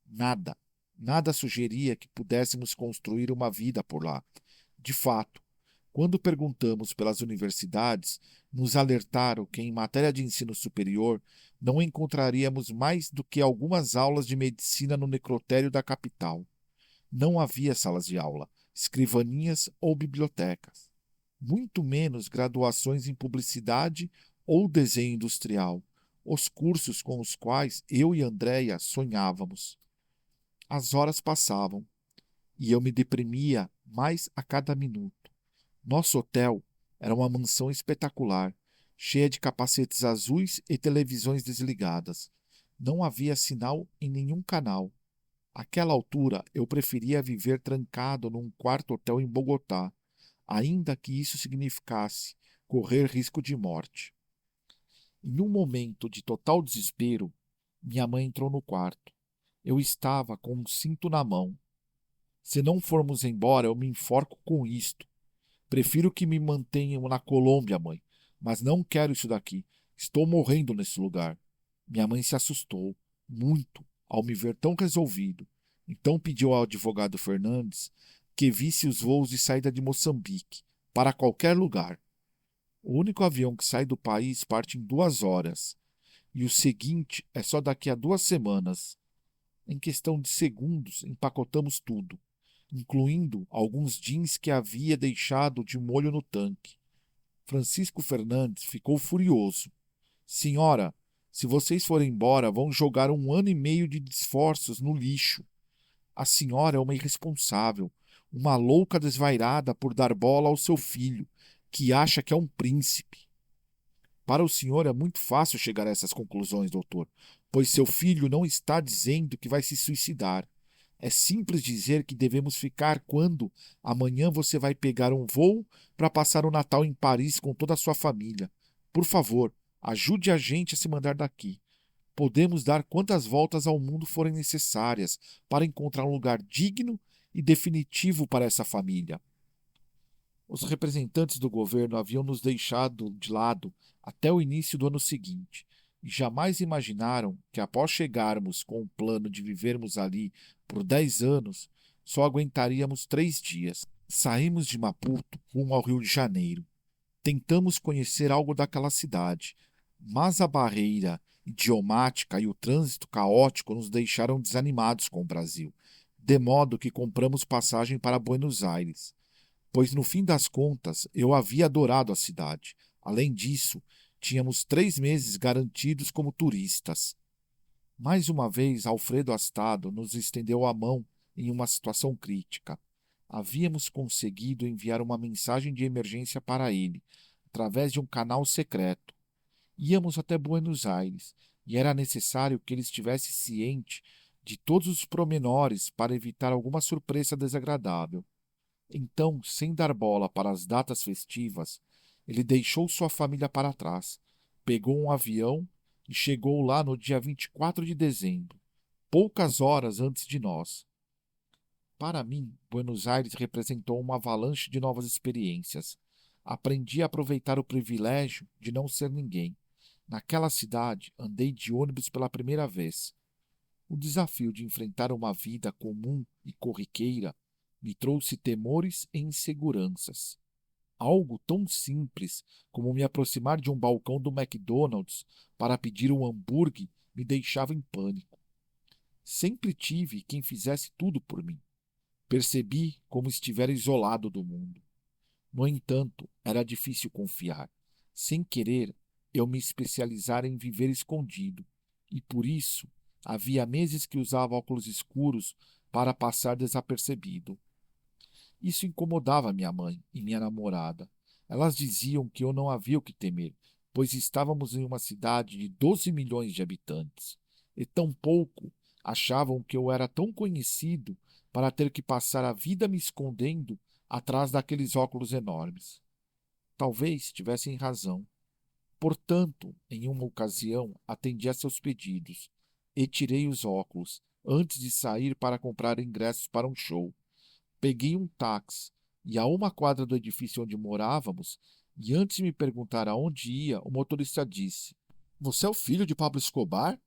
Nada, nada sugeria que pudéssemos construir uma vida por lá. De fato, quando perguntamos pelas universidades, nos alertaram que, em matéria de ensino superior, não encontraríamos mais do que algumas aulas de medicina no necrotério da capital. Não havia salas de aula, escrivaninhas ou bibliotecas. Muito menos graduações em publicidade ou desenho industrial, os cursos com os quais eu e Andréia sonhávamos. As horas passavam e eu me deprimia mais a cada minuto. Nosso hotel era uma mansão espetacular, cheia de capacetes azuis e televisões desligadas. Não havia sinal em nenhum canal. Àquela altura, eu preferia viver trancado num quarto hotel em Bogotá, ainda que isso significasse correr risco de morte. Em um momento de total desespero, minha mãe entrou no quarto. Eu estava com um cinto na mão. Se não formos embora, eu me enforco com isto. Prefiro que me mantenham na Colômbia, mãe, mas não quero isso daqui. Estou morrendo nesse lugar. Minha mãe se assustou, muito, ao me ver tão resolvido. Então pediu ao advogado Fernandes que visse os voos de saída de Moçambique, para qualquer lugar. O único avião que sai do país parte em 2 horas, e o seguinte é só daqui a 2 semanas. Em questão de segundos, empacotamos tudo, incluindo alguns jeans que havia deixado de molho no tanque. Francisco Fernandes ficou furioso. Senhora, se vocês forem embora, vão jogar 1 ano e meio de esforços no lixo. A senhora é uma irresponsável, uma louca desvairada por dar bola ao seu filho, que acha que é um príncipe. Para o senhor é muito fácil chegar a essas conclusões, doutor, pois seu filho não está dizendo que vai se suicidar. É simples dizer que devemos ficar quando amanhã você vai pegar um voo para passar o Natal em Paris com toda a sua família. Por favor, ajude a gente a se mandar daqui. Podemos dar quantas voltas ao mundo forem necessárias para encontrar um lugar digno e definitivo para essa família. Os representantes do governo haviam nos deixado de lado até o início do ano seguinte, e jamais imaginaram que, após chegarmos com o plano de vivermos ali por 10 anos, só aguentaríamos 3 dias. Saímos de Maputo rumo ao Rio de Janeiro. Tentamos conhecer algo daquela cidade, mas a barreira idiomática e o trânsito caótico nos deixaram desanimados com o Brasil, de modo que compramos passagem para Buenos Aires, pois no fim das contas eu havia adorado a cidade. Além disso, tínhamos 3 meses garantidos como turistas. Mais uma vez, Alfredo Astado nos estendeu a mão em uma situação crítica. Havíamos conseguido enviar uma mensagem de emergência para ele, através de um canal secreto. Íamos até Buenos Aires, e era necessário que ele estivesse ciente de todos os pormenores para evitar alguma surpresa desagradável. Então, sem dar bola para as datas festivas, ele deixou sua família para trás, pegou um avião e chegou lá no dia 24 de dezembro, poucas horas antes de nós. Para mim, Buenos Aires representou uma avalanche de novas experiências. Aprendi a aproveitar o privilégio de não ser ninguém. Naquela cidade, andei de ônibus pela primeira vez. O desafio de enfrentar uma vida comum e corriqueira me trouxe temores e inseguranças. Algo tão simples como me aproximar de um balcão do McDonald's para pedir um hambúrguer me deixava em pânico. Sempre tive quem fizesse tudo por mim. Percebi como estivera isolado do mundo. No entanto, era difícil confiar. Sem querer, eu me especializara em viver escondido, e por isso havia meses que usava óculos escuros para passar desapercebido. Isso incomodava minha mãe e minha namorada. Elas diziam que eu não havia o que temer, pois estávamos em uma cidade de 12 milhões de habitantes, e tampouco achavam que eu era tão conhecido para ter que passar a vida me escondendo atrás daqueles óculos enormes. Talvez tivessem razão. Portanto, em uma ocasião, atendi a seus pedidos e tirei os óculos antes de sair para comprar ingressos para um show. Peguei um táxi e a uma quadra do edifício onde morávamos, e antes de me perguntar aonde ia, o motorista disse: Você é o filho de Pablo Escobar?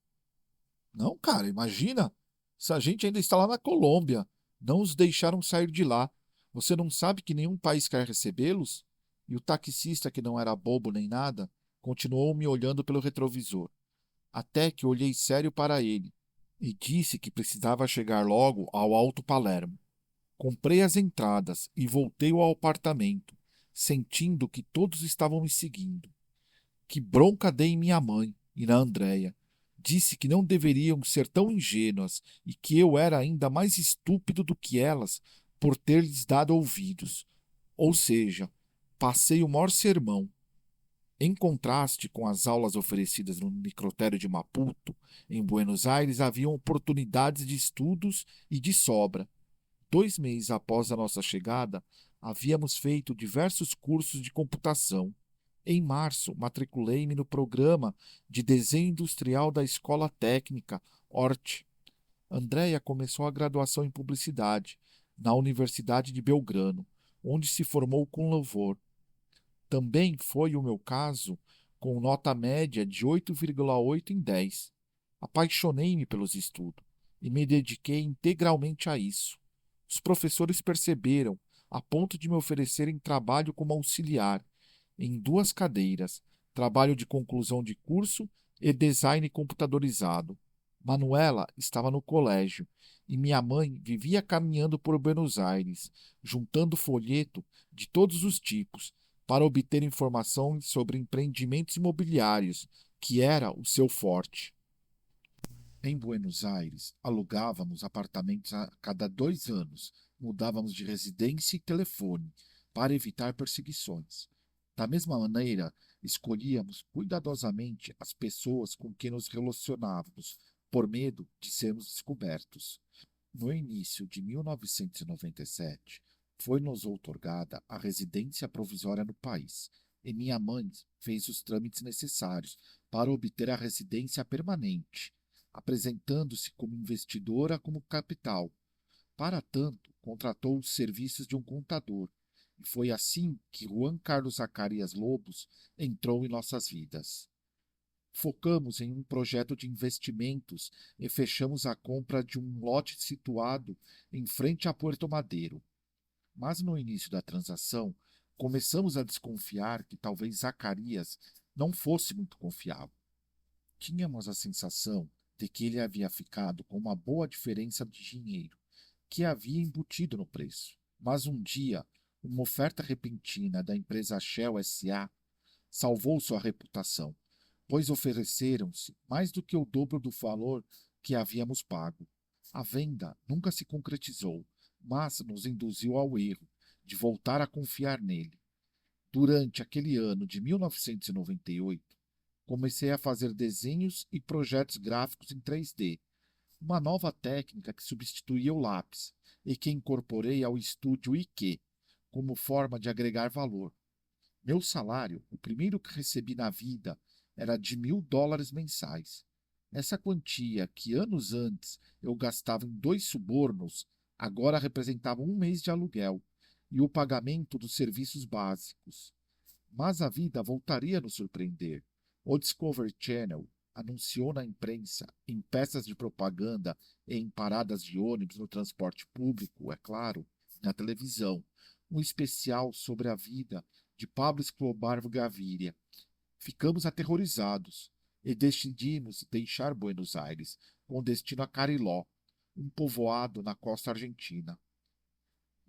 Não, cara, imagina. Essa gente ainda está lá na Colômbia. Não os deixaram sair de lá. Você não sabe que nenhum país quer recebê-los? E o taxista, que não era bobo nem nada, continuou me olhando pelo retrovisor, até que olhei sério para ele e disse que precisava chegar logo ao Alto Palermo. Comprei as entradas e voltei ao apartamento, sentindo que todos estavam me seguindo. Que bronca dei em minha mãe e na Andréia. Disse que não deveriam ser tão ingênuas e que eu era ainda mais estúpido do que elas por ter lhes dado ouvidos. Ou seja, passei o maior sermão. Em contraste com as aulas oferecidas no necrotério de Maputo, em Buenos Aires haviam oportunidades de estudos e de sobra. 2 meses após a nossa chegada, havíamos feito diversos cursos de computação. Em março, matriculei-me no programa de desenho industrial da Escola Técnica Hort. Andréia começou a graduação em publicidade na Universidade de Belgrano, onde se formou com louvor. Também foi o meu caso, com nota média de 8,8 em 10. Apaixonei-me pelos estudos e me dediquei integralmente a isso. Os professores perceberam, a ponto de me oferecerem trabalho como auxiliar, em 2 cadeiras, trabalho de conclusão de curso e design computadorizado. Manuela estava no colégio e minha mãe vivia caminhando por Buenos Aires, juntando folheto de todos os tipos para obter informações sobre empreendimentos imobiliários, que era o seu forte. Em Buenos Aires, alugávamos apartamentos a cada 2 anos, mudávamos de residência e telefone, para evitar perseguições. Da mesma maneira, escolhíamos cuidadosamente as pessoas com quem nos relacionávamos, por medo de sermos descobertos. No início de 1997, foi-nos outorgada a residência provisória no país, e minha mãe fez os trâmites necessários para obter a residência permanente, apresentando-se como investidora como capital. Para tanto, contratou os serviços de um contador, e foi assim que Juan Carlos Zacarias Lobos entrou em nossas vidas. Focamos em um projeto de investimentos e fechamos a compra de um lote situado em frente a Puerto Madeiro. Mas no início da transação, começamos a desconfiar que talvez Zacarias não fosse muito confiável. Tínhamos a sensação de que ele havia ficado com uma boa diferença de dinheiro, que havia embutido no preço. Mas um dia, uma oferta repentina da empresa Shell S.A. salvou sua reputação, pois ofereceram-se mais do que o dobro do valor que havíamos pago. A venda nunca se concretizou, mas nos induziu ao erro de voltar a confiar nele. Durante aquele ano de 1998, comecei a fazer desenhos e projetos gráficos em 3D, uma nova técnica que substituía o lápis e que incorporei ao estúdio IQ, como forma de agregar valor. Meu salário, o primeiro que recebi na vida, era de US$ 1.000 mensais. Essa quantia, que anos antes eu gastava em 2 subornos, agora representava 1 mês de aluguel e o pagamento dos serviços básicos. Mas a vida voltaria a nos surpreender. O Discovery Channel anunciou na imprensa, em peças de propaganda e em paradas de ônibus no transporte público, é claro, na televisão, um especial sobre a vida de Pablo Escobar Gaviria. Ficamos aterrorizados e decidimos deixar Buenos Aires com destino a Cariló, um povoado na costa argentina.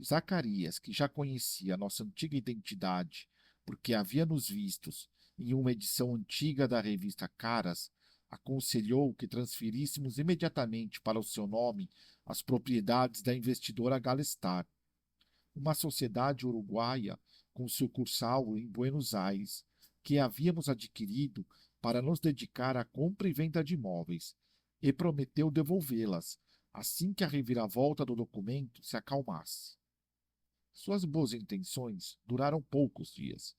Zacarias, que já conhecia nossa antiga identidade, porque havia nos vistos em uma edição antiga da revista Caras, aconselhou que transferíssemos imediatamente para o seu nome as propriedades da investidora Galestar, uma sociedade uruguaia com sucursal em Buenos Aires, que havíamos adquirido para nos dedicar à compra e venda de imóveis, e prometeu devolvê-las, assim que a reviravolta do documento se acalmasse. Suas boas intenções duraram poucos dias,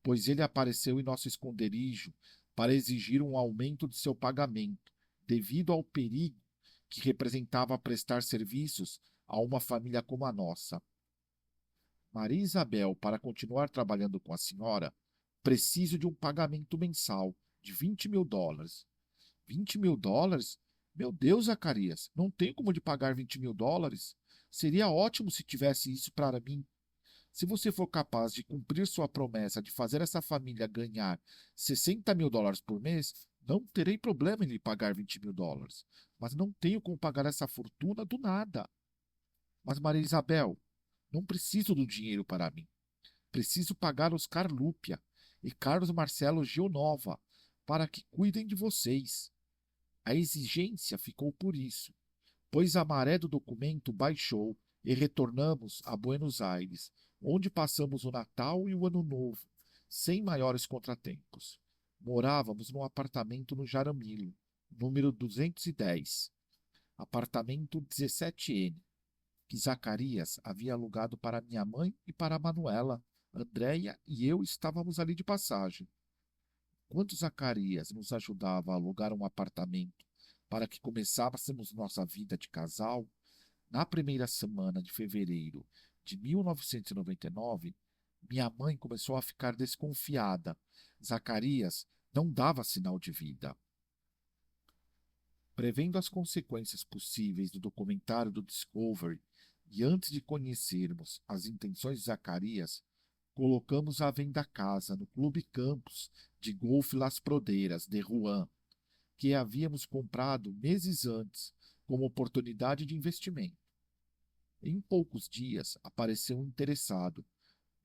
pois ele apareceu em nosso esconderijo para exigir um aumento de seu pagamento, devido ao perigo que representava prestar serviços a uma família como a nossa. Maria Isabel, para continuar trabalhando com a senhora, preciso de um pagamento mensal de US$ 20.000. US$ 20.000? Meu Deus, Zacarias, não tenho como de pagar US$ 20.000. Seria ótimo se tivesse isso para mim. Se você for capaz de cumprir sua promessa de fazer essa família ganhar US$ 60.000 por mês, não terei problema em lhe pagar US$ 20.000. Mas não tenho como pagar essa fortuna do nada. Mas, Maria Isabel, não preciso do dinheiro para mim. Preciso pagar Oscar Lúpia e Carlos Marcelo Gionova para que cuidem de vocês. A exigência ficou por isso, pois a maré do documento baixou e retornamos a Buenos Aires, onde passamos o Natal e o Ano Novo, sem maiores contratempos. Morávamos num apartamento no Jaramillo, número 210, apartamento 17N, que Zacarias havia alugado para minha mãe e para a Manuela. Andréia e eu estávamos ali de passagem. Enquanto Zacarias nos ajudava a alugar um apartamento para que começássemos nossa vida de casal, na primeira semana de fevereiro de 1999, minha mãe começou a ficar desconfiada. Zacarias não dava sinal de vida. Prevendo as consequências possíveis do documentário do Discovery e antes de conhecermos as intenções de Zacarias, colocamos à venda a casa no Clube Campos de Golfe Las Prodeiras de Rouen, que havíamos comprado meses antes como oportunidade de investimento. Em poucos dias apareceu um interessado,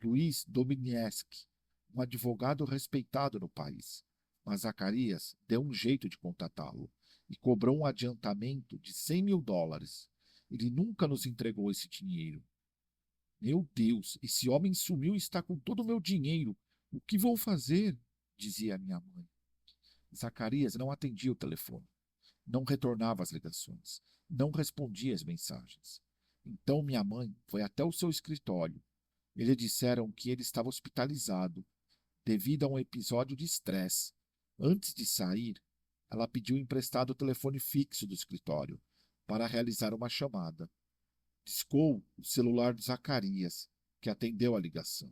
Luiz Dominieski, um advogado respeitado no país. Mas Zacarias deu um jeito de contatá-lo e cobrou um adiantamento de US$ 100.000. Ele nunca nos entregou esse dinheiro. Meu Deus, esse homem sumiu e está com todo o meu dinheiro. O que vou fazer? Dizia minha mãe. Zacarias não atendia o telefone, não retornava as ligações, não respondia as mensagens. Então minha mãe foi até o seu escritório. Eles disseram que ele estava hospitalizado, devido a um episódio de estresse. Antes de sair, ela pediu emprestado o telefone fixo do escritório para realizar uma chamada. Discou o celular de Zacarias, que atendeu a ligação.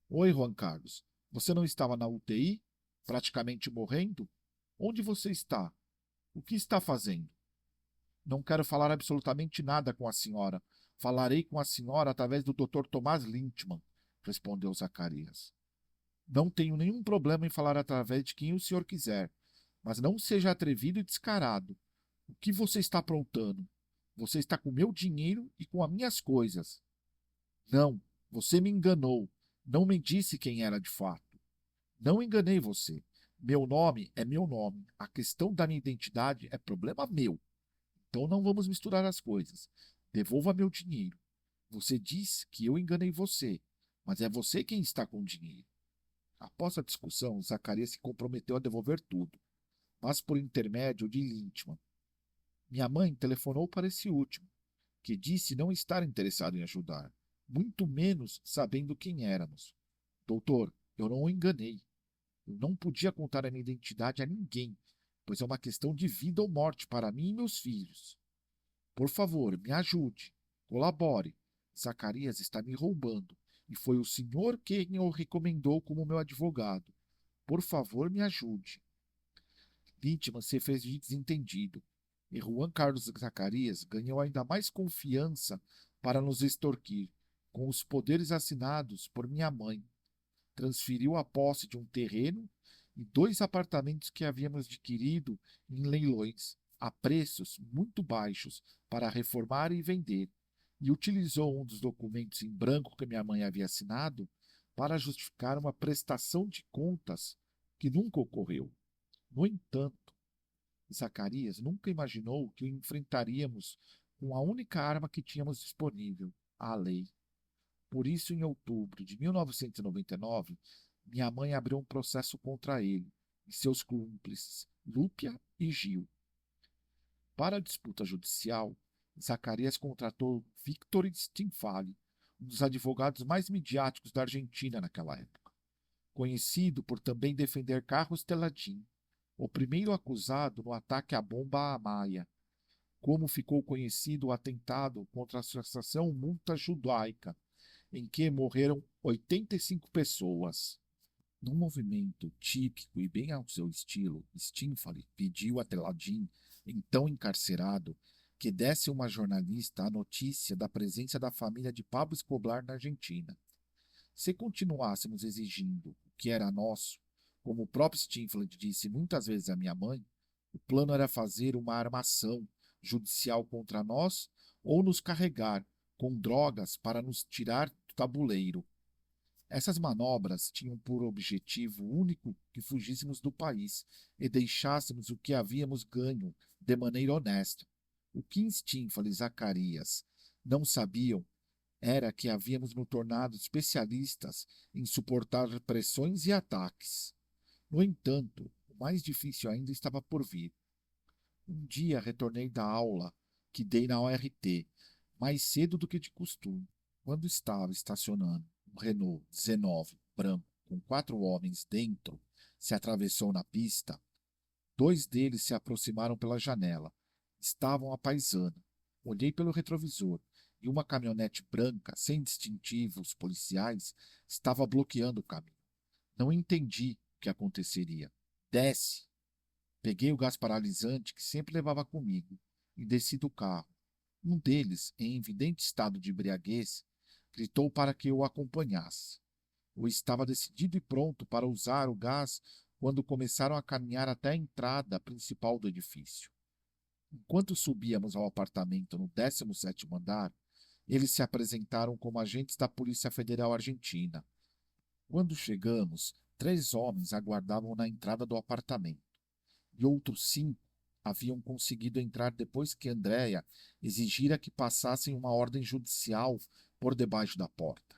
Oi, Juan Carlos. Você não estava na UTI? Praticamente morrendo? Onde você está? O que está fazendo? Não quero falar absolutamente nada com a senhora. Falarei com a senhora através do Dr. Tomás Lintmann, respondeu Zacarias. Não tenho nenhum problema em falar através de quem o senhor quiser, mas não seja atrevido e descarado. O que você está aprontando? Você está com meu dinheiro e com as minhas coisas. Não, você me enganou. Não me disse quem era de fato. Não enganei você. Meu nome é meu nome. A questão da minha identidade é problema meu. Então não vamos misturar as coisas. Devolva meu dinheiro. Você diz que eu enganei você, mas é você quem está com o dinheiro. Após a discussão, Zacarias se comprometeu a devolver tudo, mas por intermédio de Lintmann. Minha mãe telefonou para esse último, que disse não estar interessado em ajudar, muito menos sabendo quem éramos. Doutor, eu não o enganei. Eu não podia contar a minha identidade a ninguém, pois é uma questão de vida ou morte para mim e meus filhos. Por favor, me ajude. Colabore. Zacarias está me roubando, e foi o senhor quem o recomendou como meu advogado. Por favor, me ajude. Lintmann se fez de desentendido, e Juan Carlos Zacarias ganhou ainda mais confiança para nos extorquir, com os poderes assinados por minha mãe. Transferiu a posse de um terreno e 2 apartamentos que havíamos adquirido em leilões, a preços muito baixos, para reformar e vender, e utilizou um dos documentos em branco que minha mãe havia assinado para justificar uma prestação de contas que nunca ocorreu. No entanto, Zacarias nunca imaginou que o enfrentaríamos com a única arma que tínhamos disponível, a lei. Por isso, em outubro de 1999, minha mãe abriu um processo contra ele e seus cúmplices, Lúpia e Gil. Para a disputa judicial, Zacarias contratou Victor Stinfali, um dos advogados mais midiáticos da Argentina naquela época, conhecido por também defender Carlos Teladín, o primeiro acusado no ataque à bomba à Maia, como ficou conhecido o atentado contra a Associação Multa Judaica, em que morreram 85 pessoas. Num movimento típico e bem ao seu estilo, Stinfali pediu a Teladín, então encarcerado, que desse uma jornalista a notícia da presença da família de Pablo Escobar na Argentina. Se continuássemos exigindo o que era nosso, como o próprio Stinfali disse muitas vezes à minha mãe, o plano era fazer uma armação judicial contra nós ou nos carregar com drogas para nos tirar do tabuleiro. Essas manobras tinham por objetivo único que fugíssemos do país e deixássemos o que havíamos ganho de maneira honesta. O que Stinfali e Zacarias não sabiam era que havíamos nos tornado especialistas em suportar pressões e ataques. No entanto, o mais difícil ainda estava por vir. Um dia retornei da aula que dei na ORT, mais cedo do que de costume. Quando estava estacionando, um Renault 19 branco com 4 homens dentro se atravessou na pista. 2 deles se aproximaram pela janela. Estavam à paisana. Olhei pelo retrovisor e uma caminhonete branca, sem distintivos policiais, estava bloqueando o caminho. Não entendi o que aconteceria. Desce! Peguei o gás paralisante que sempre levava comigo e desci do carro. Um deles, em evidente estado de embriaguez, gritou para que eu o acompanhasse. Eu estava decidido e pronto para usar o gás quando começaram a caminhar até a entrada principal do edifício. Enquanto subíamos ao apartamento no 17º andar, eles se apresentaram como agentes da Polícia Federal Argentina. Quando chegamos, 3 homens aguardavam na entrada do apartamento, e outros 5 haviam conseguido entrar depois que Andréia exigira que passassem uma ordem judicial por debaixo da porta.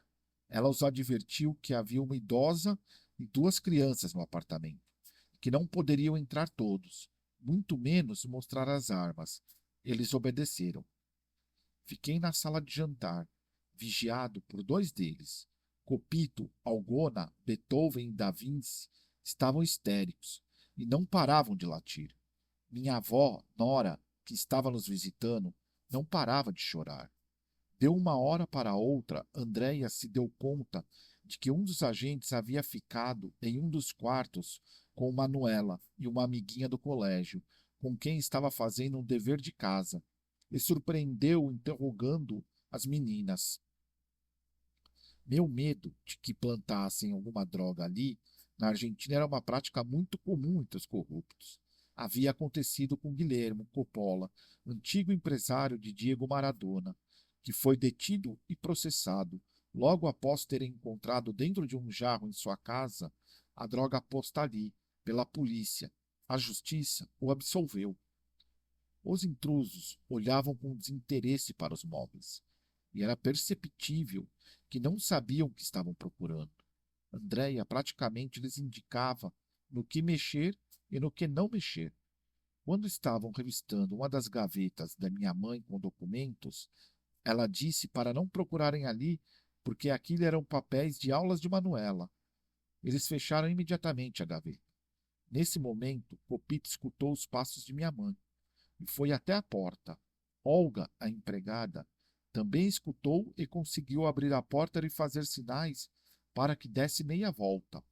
Ela os advertiu que havia uma idosa e 2 crianças no apartamento, que não poderiam entrar todos, muito menos mostrar as armas. Eles obedeceram. Fiquei na sala de jantar, vigiado por 2 deles. Copito, Algona, Beethoven e Da Vinci estavam histéricos e não paravam de latir. Minha avó, Nora, que estava nos visitando, não parava de chorar. De uma hora para outra, Andréia se deu conta de que um dos agentes havia ficado em um dos quartos com Manuela e uma amiguinha do colégio, com quem estava fazendo um dever de casa, e surpreendeu interrogando as meninas. Meu medo de que plantassem alguma droga ali, na Argentina era uma prática muito comum entre os corruptos. Havia acontecido com Guilherme Coppola, antigo empresário de Diego Maradona, que foi detido e processado logo após ter encontrado dentro de um jarro em sua casa a droga posta ali pela polícia. A justiça o absolveu. Os intrusos olhavam com desinteresse para os móveis, e era perceptível que não sabiam o que estavam procurando. Andréia praticamente lhes indicava no que mexer e no que não mexer. Quando estavam revistando uma das gavetas da minha mãe com documentos, ela disse para não procurarem ali, porque aquilo eram papéis de aulas de Manuela. Eles fecharam imediatamente a gaveta. Nesse momento, Copito escutou os passos de minha mãe e foi até a porta. Olga, a empregada, também escutou e conseguiu abrir a porta e fazer sinais para que desse meia volta.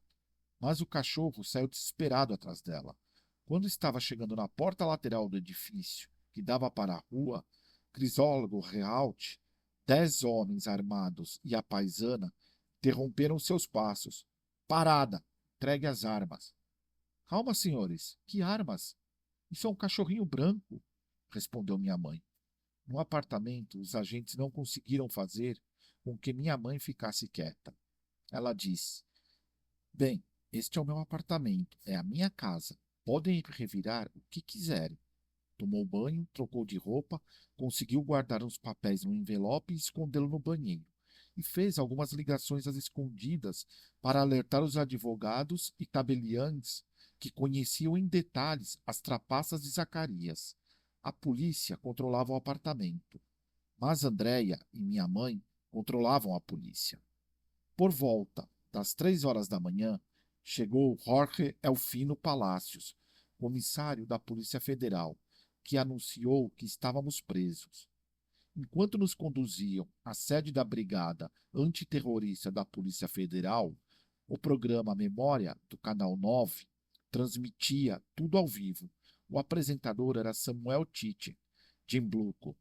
Mas o cachorro saiu desesperado atrás dela. Quando estava chegando na porta lateral do edifício, que dava para a rua, Crisólogo Realt, 10 homens armados e a paisana interromperam seus passos. Parada! Entregue as armas. Calma, senhores. Que armas? Isso é um cachorrinho branco, respondeu minha mãe. No apartamento, os agentes não conseguiram fazer com que minha mãe ficasse quieta. Ela disse: Bem, este é o meu apartamento, é a minha casa. Podem revirar o que quiserem. Tomou banho, trocou de roupa, conseguiu guardar uns papéis no envelope e escondê-lo no banheiro. E fez algumas ligações às escondidas para alertar os advogados e tabeliães que conheciam em detalhes as trapaças de Zacarias. A polícia controlava o apartamento, mas Andréia e minha mãe controlavam a polícia. Por volta das 3 horas da manhã, chegou Jorge Elfino Palacios, comissário da Polícia Federal, que anunciou que estávamos presos. Enquanto nos conduziam à sede da Brigada Antiterrorista da Polícia Federal, o programa Memória, do Canal 9, transmitia tudo ao vivo. O apresentador era Samuel Tite, Jim Bluco,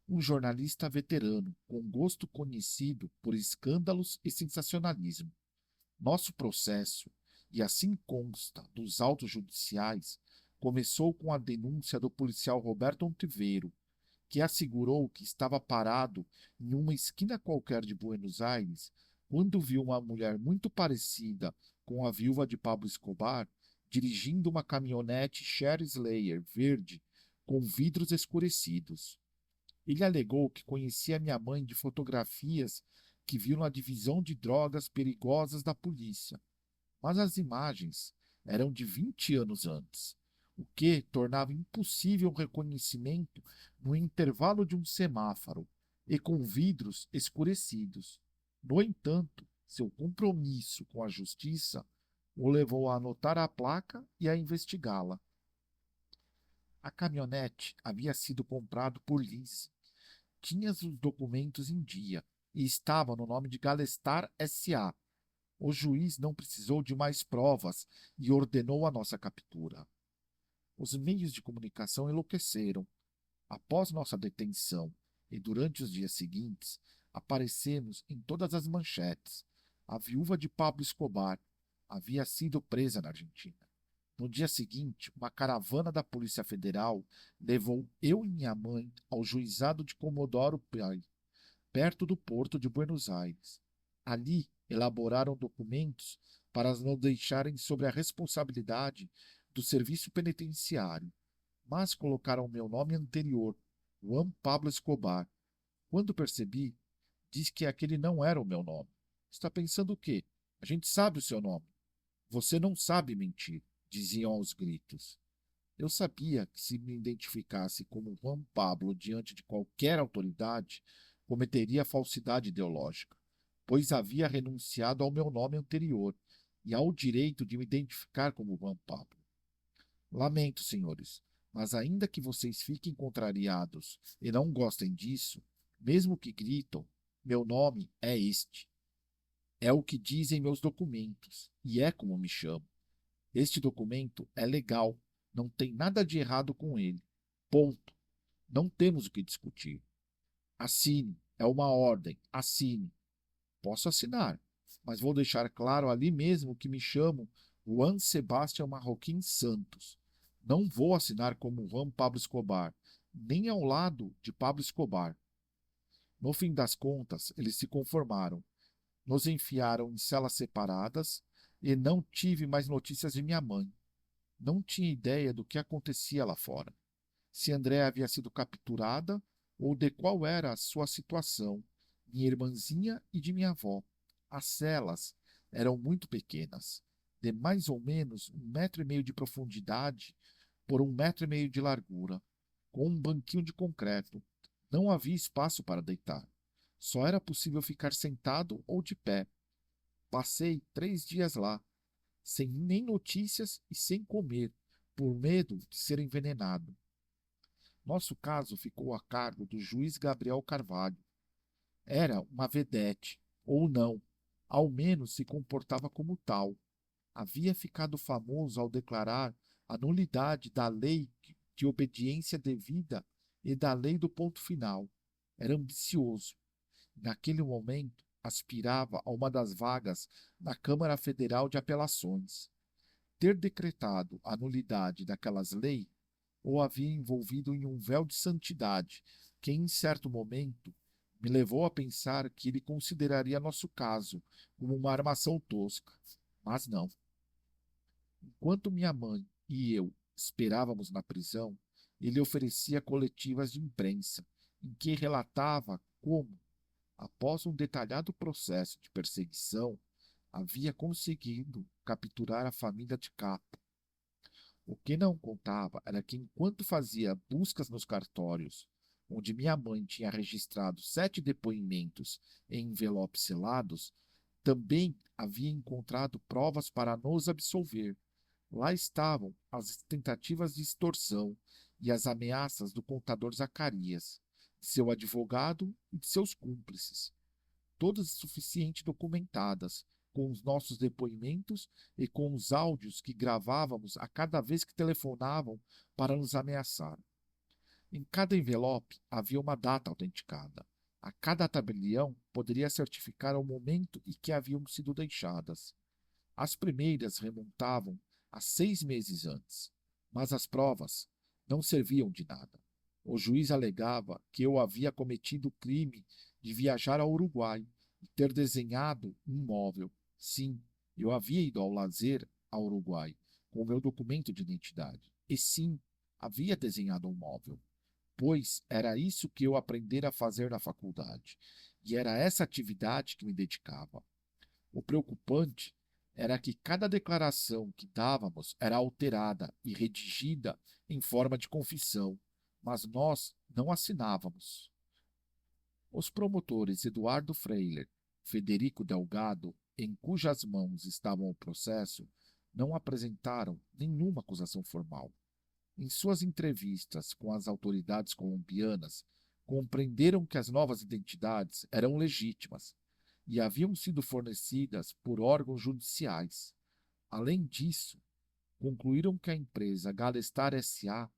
um jornalista veterano com gosto conhecido por escândalos e sensacionalismo. Nosso processo, e assim consta dos autos judiciais, começou com a denúncia do policial Roberto Ontiveiro, que assegurou que estava parado em uma esquina qualquer de Buenos Aires quando viu uma mulher muito parecida com a viúva de Pablo Escobar dirigindo uma caminhonete Cher Slayer verde com vidros escurecidos. Ele alegou que conhecia minha mãe de fotografias que viu na divisão de drogas perigosas da polícia, mas as imagens eram de 20 anos antes, o que tornava impossível o reconhecimento no intervalo de um semáforo e com vidros escurecidos. No entanto, seu compromisso com a justiça o levou a anotar a placa e a investigá-la. A caminhonete havia sido comprada por Liz, tinha os documentos em dia e estava no nome de Galestar S.A. O juiz não precisou de mais provas e ordenou a nossa captura. Os meios de comunicação enlouqueceram. Após nossa detenção e durante os dias seguintes, aparecemos em todas as manchetes. A viúva de Pablo Escobar havia sido presa na Argentina. No dia seguinte, uma caravana da Polícia Federal levou eu e minha mãe ao juizado de Comodoro Pi, perto do porto de Buenos Aires. Ali, elaboraram documentos para nos deixarem sob a responsabilidade do serviço penitenciário, mas colocaram meu nome anterior, Juan Pablo Escobar. Quando percebi, disse que aquele não era o meu nome. Está pensando o quê? A gente sabe o seu nome. Você não sabe mentir, diziam aos gritos. Eu sabia que se me identificasse como Juan Pablo diante de qualquer autoridade, cometeria falsidade ideológica, pois havia renunciado ao meu nome anterior e ao direito de me identificar como Juan Pablo. Lamento, senhores, mas ainda que vocês fiquem contrariados e não gostem disso, mesmo que gritam, meu nome é este. É o que dizem meus documentos, e é como me chamo. Este documento é legal, não tem nada de errado com ele. Ponto. Não temos o que discutir. Assine, é uma ordem, assine. Posso assinar, mas vou deixar claro ali mesmo que me chamo Juan Sebastião Marroquim Santos. Não vou assinar como Juan Pablo Escobar, nem ao lado de Pablo Escobar. No fim das contas, eles se conformaram. Nos enfiaram em celas separadas e não tive mais notícias de minha mãe. Não tinha ideia do que acontecia lá fora. Se André havia sido capturada ou de qual era a sua situação, minha irmãzinha e de minha avó. As celas eram muito pequenas, de mais ou menos 1,5 metro de profundidade por 1,5 metro de largura, com um banquinho de concreto. Não havia espaço para deitar. Só era possível ficar sentado ou de pé. Passei 3 dias lá, sem nem notícias e sem comer, por medo de ser envenenado. Nosso caso ficou a cargo do juiz Gabriel Carvalho. Era uma vedete, ou não, ao menos se comportava como tal. Havia ficado famoso ao declarar a nulidade da lei de obediência devida e da lei do ponto final. Era ambicioso. Naquele momento, aspirava a uma das vagas na Câmara Federal de Apelações. Ter decretado a nulidade daquelas leis o havia envolvido em um véu de santidade que, em certo momento, me levou a pensar que ele consideraria nosso caso como uma armação tosca. Mas não. Enquanto minha mãe e eu esperávamos na prisão, ele oferecia coletivas de imprensa, em que relatava como, após um detalhado processo de perseguição, havia conseguido capturar a família de Capo. O que não contava era que, enquanto fazia buscas nos cartórios, onde minha mãe tinha registrado 7 depoimentos em envelopes selados, também havia encontrado provas para nos absolver. Lá estavam as tentativas de extorsão e as ameaças do contador Zacarias, de seu advogado e de seus cúmplices, todas suficientemente documentadas, com os nossos depoimentos e com os áudios que gravávamos a cada vez que telefonavam para nos ameaçar. Em cada envelope havia uma data autenticada. A cada tabelião poderia certificar o momento em que haviam sido deixadas. As primeiras remontavam a 6 meses antes, mas as provas não serviam de nada. O juiz alegava que eu havia cometido o crime de viajar ao Uruguai e ter desenhado um móvel. Sim, eu havia ido ao lazer ao Uruguai com o meu documento de identidade. E sim, havia desenhado um móvel, pois era isso que eu aprendera a fazer na faculdade, e era essa atividade que me dedicava. O preocupante era que cada declaração que dávamos era alterada e redigida em forma de confissão, mas nós não assinávamos. Os promotores Eduardo Freiler, Federico Delgado, em cujas mãos estava o processo, não apresentaram nenhuma acusação formal. Em suas entrevistas com as autoridades colombianas, compreenderam que as novas identidades eram legítimas e haviam sido fornecidas por órgãos judiciais. Além disso, concluíram que a empresa Galestar S.A.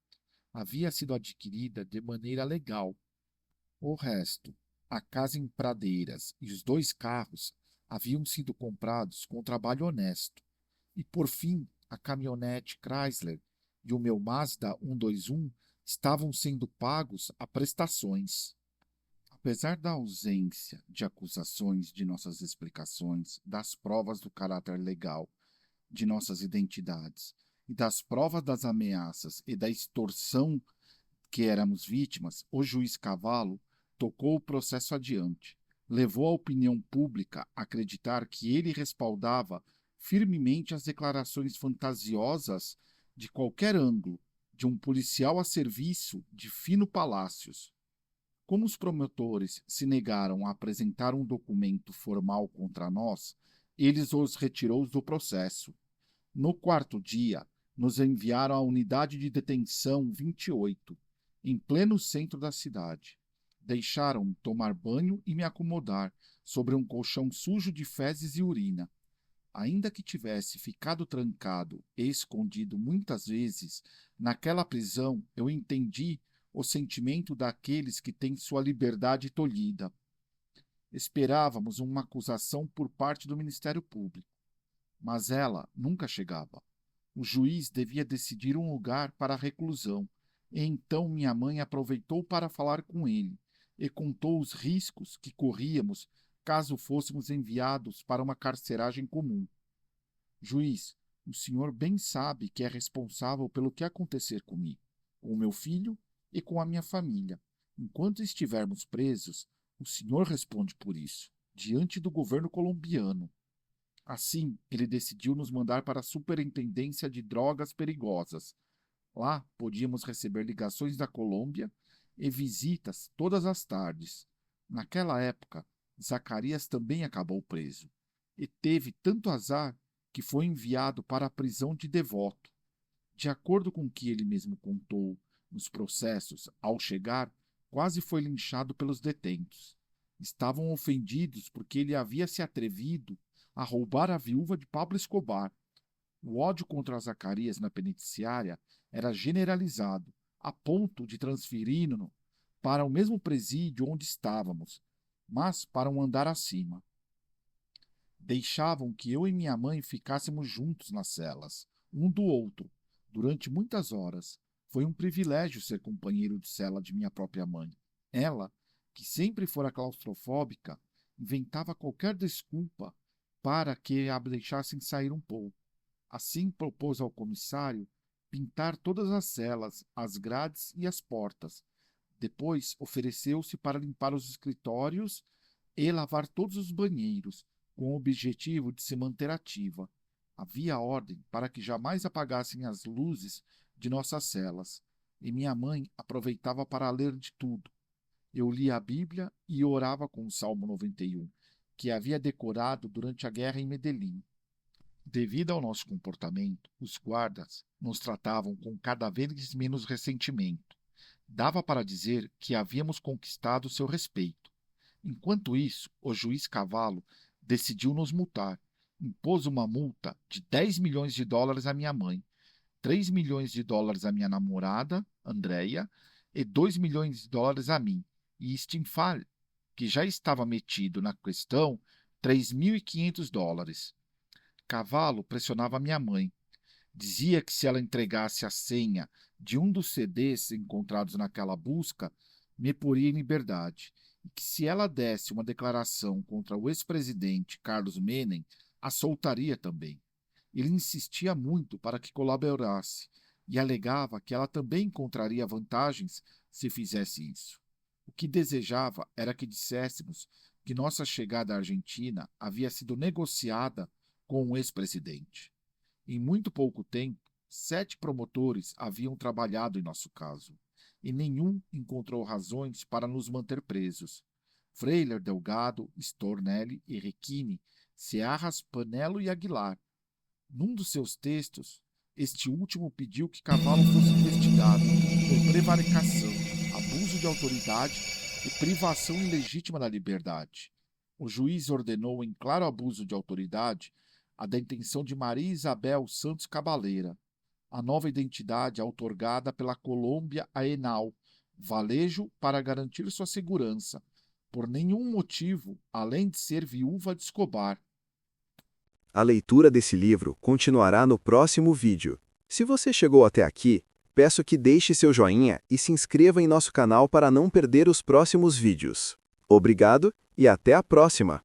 havia sido adquirida de maneira legal. O resto, a casa em Pradeiras e os 2 carros haviam sido comprados com trabalho honesto. E, por fim, a caminhonete Chrysler e o meu Mazda 121 estavam sendo pagos a prestações. Apesar da ausência de acusações de nossas explicações, das provas do caráter legal de nossas identidades e das provas das ameaças e da extorsão que éramos vítimas, o juiz Cavallo tocou o processo adiante. Levou a opinião pública a acreditar que ele respaldava firmemente as declarações fantasiosas de qualquer ângulo de um policial a serviço de Fino Palácios. Como os promotores se negaram a apresentar um documento formal contra nós, eles os retirou do processo. No quarto dia, nos enviaram à unidade de detenção 28, em pleno centro da cidade. Deixaram-me tomar banho e me acomodar sobre um colchão sujo de fezes e urina. Ainda que tivesse ficado trancado e escondido muitas vezes, naquela prisão eu entendi o sentimento daqueles que têm sua liberdade tolhida. Esperávamos uma acusação por parte do Ministério Público, mas ela nunca chegava. O juiz devia decidir um lugar para a reclusão, e então minha mãe aproveitou para falar com ele e contou os riscos que corríamos caso fôssemos enviados para uma carceragem comum. Juiz, o senhor bem sabe que é responsável pelo que acontecer comigo, com o meu filho e com a minha família. Enquanto estivermos presos, o senhor responde por isso, diante do governo colombiano. Assim, ele decidiu nos mandar para a Superintendência de Drogas Perigosas. Lá podíamos receber ligações da Colômbia e visitas todas as tardes. Naquela época, Zacarias também acabou preso e teve tanto azar que foi enviado para a prisão de Devoto. De acordo com o que ele mesmo contou nos processos, ao chegar, quase foi linchado pelos detentos. Estavam ofendidos porque ele havia se atrevido a roubar a viúva de Pablo Escobar. O ódio contra Zacarias na penitenciária era generalizado, a ponto de transferi-no para o mesmo presídio onde estávamos, mas para um andar acima. Deixavam que eu e minha mãe ficássemos juntos nas celas, um do outro, durante muitas horas. Foi um privilégio ser companheiro de cela de minha própria mãe. Ela, que sempre fora claustrofóbica, inventava qualquer desculpa para que a deixassem sair um pouco. Assim propôs ao comissário pintar todas as celas, as grades e as portas. Depois ofereceu-se para limpar os escritórios e lavar todos os banheiros, com o objetivo de se manter ativa. Havia ordem para que jamais apagassem as luzes de nossas celas, e minha mãe aproveitava para ler de tudo. Eu lia a Bíblia e orava com o Salmo 91, que havia decorado durante a guerra em Medellín. Devido ao nosso comportamento, os guardas nos tratavam com cada vez menos ressentimento. Dava para dizer que havíamos conquistado seu respeito. Enquanto isso, o juiz Cavallo decidiu nos multar. Impôs uma multa de 10 milhões de dólares à minha mãe, 3 milhões de dólares à minha namorada, Andréia, e 2 milhões de dólares a mim. E Stinfal, que já estava metido na questão, 3.500 dólares. Cavallo pressionava minha mãe. Dizia que se ela entregasse a senha de um dos CDs encontrados naquela busca, me poria em liberdade, e que se ela desse uma declaração contra o ex-presidente Carlos Menem, a soltaria também. Ele insistia muito para que colaborasse e alegava que ela também encontraria vantagens se fizesse isso. O que desejava era que disséssemos que nossa chegada à Argentina havia sido negociada com o ex-presidente. Em muito pouco tempo, 7 promotores haviam trabalhado em nosso caso, e nenhum encontrou razões para nos manter presos. Freiler, Delgado, Stornelli e Requini, Searras, Panello e Aguilar. Num dos seus textos, este último pediu que Cavallo fosse investigado por prevaricação, abuso de autoridade e privação ilegítima da liberdade. O juiz ordenou, em claro abuso de autoridade, a detenção de Maria Isabel Santos Cabaleira, a nova identidade outorgada pela Colômbia a Henao, valejo para garantir sua segurança, por nenhum motivo além de ser viúva de Escobar. A leitura desse livro continuará no próximo vídeo. Se você chegou até aqui, peço que deixe seu joinha e se inscreva em nosso canal para não perder os próximos vídeos. Obrigado e até a próxima!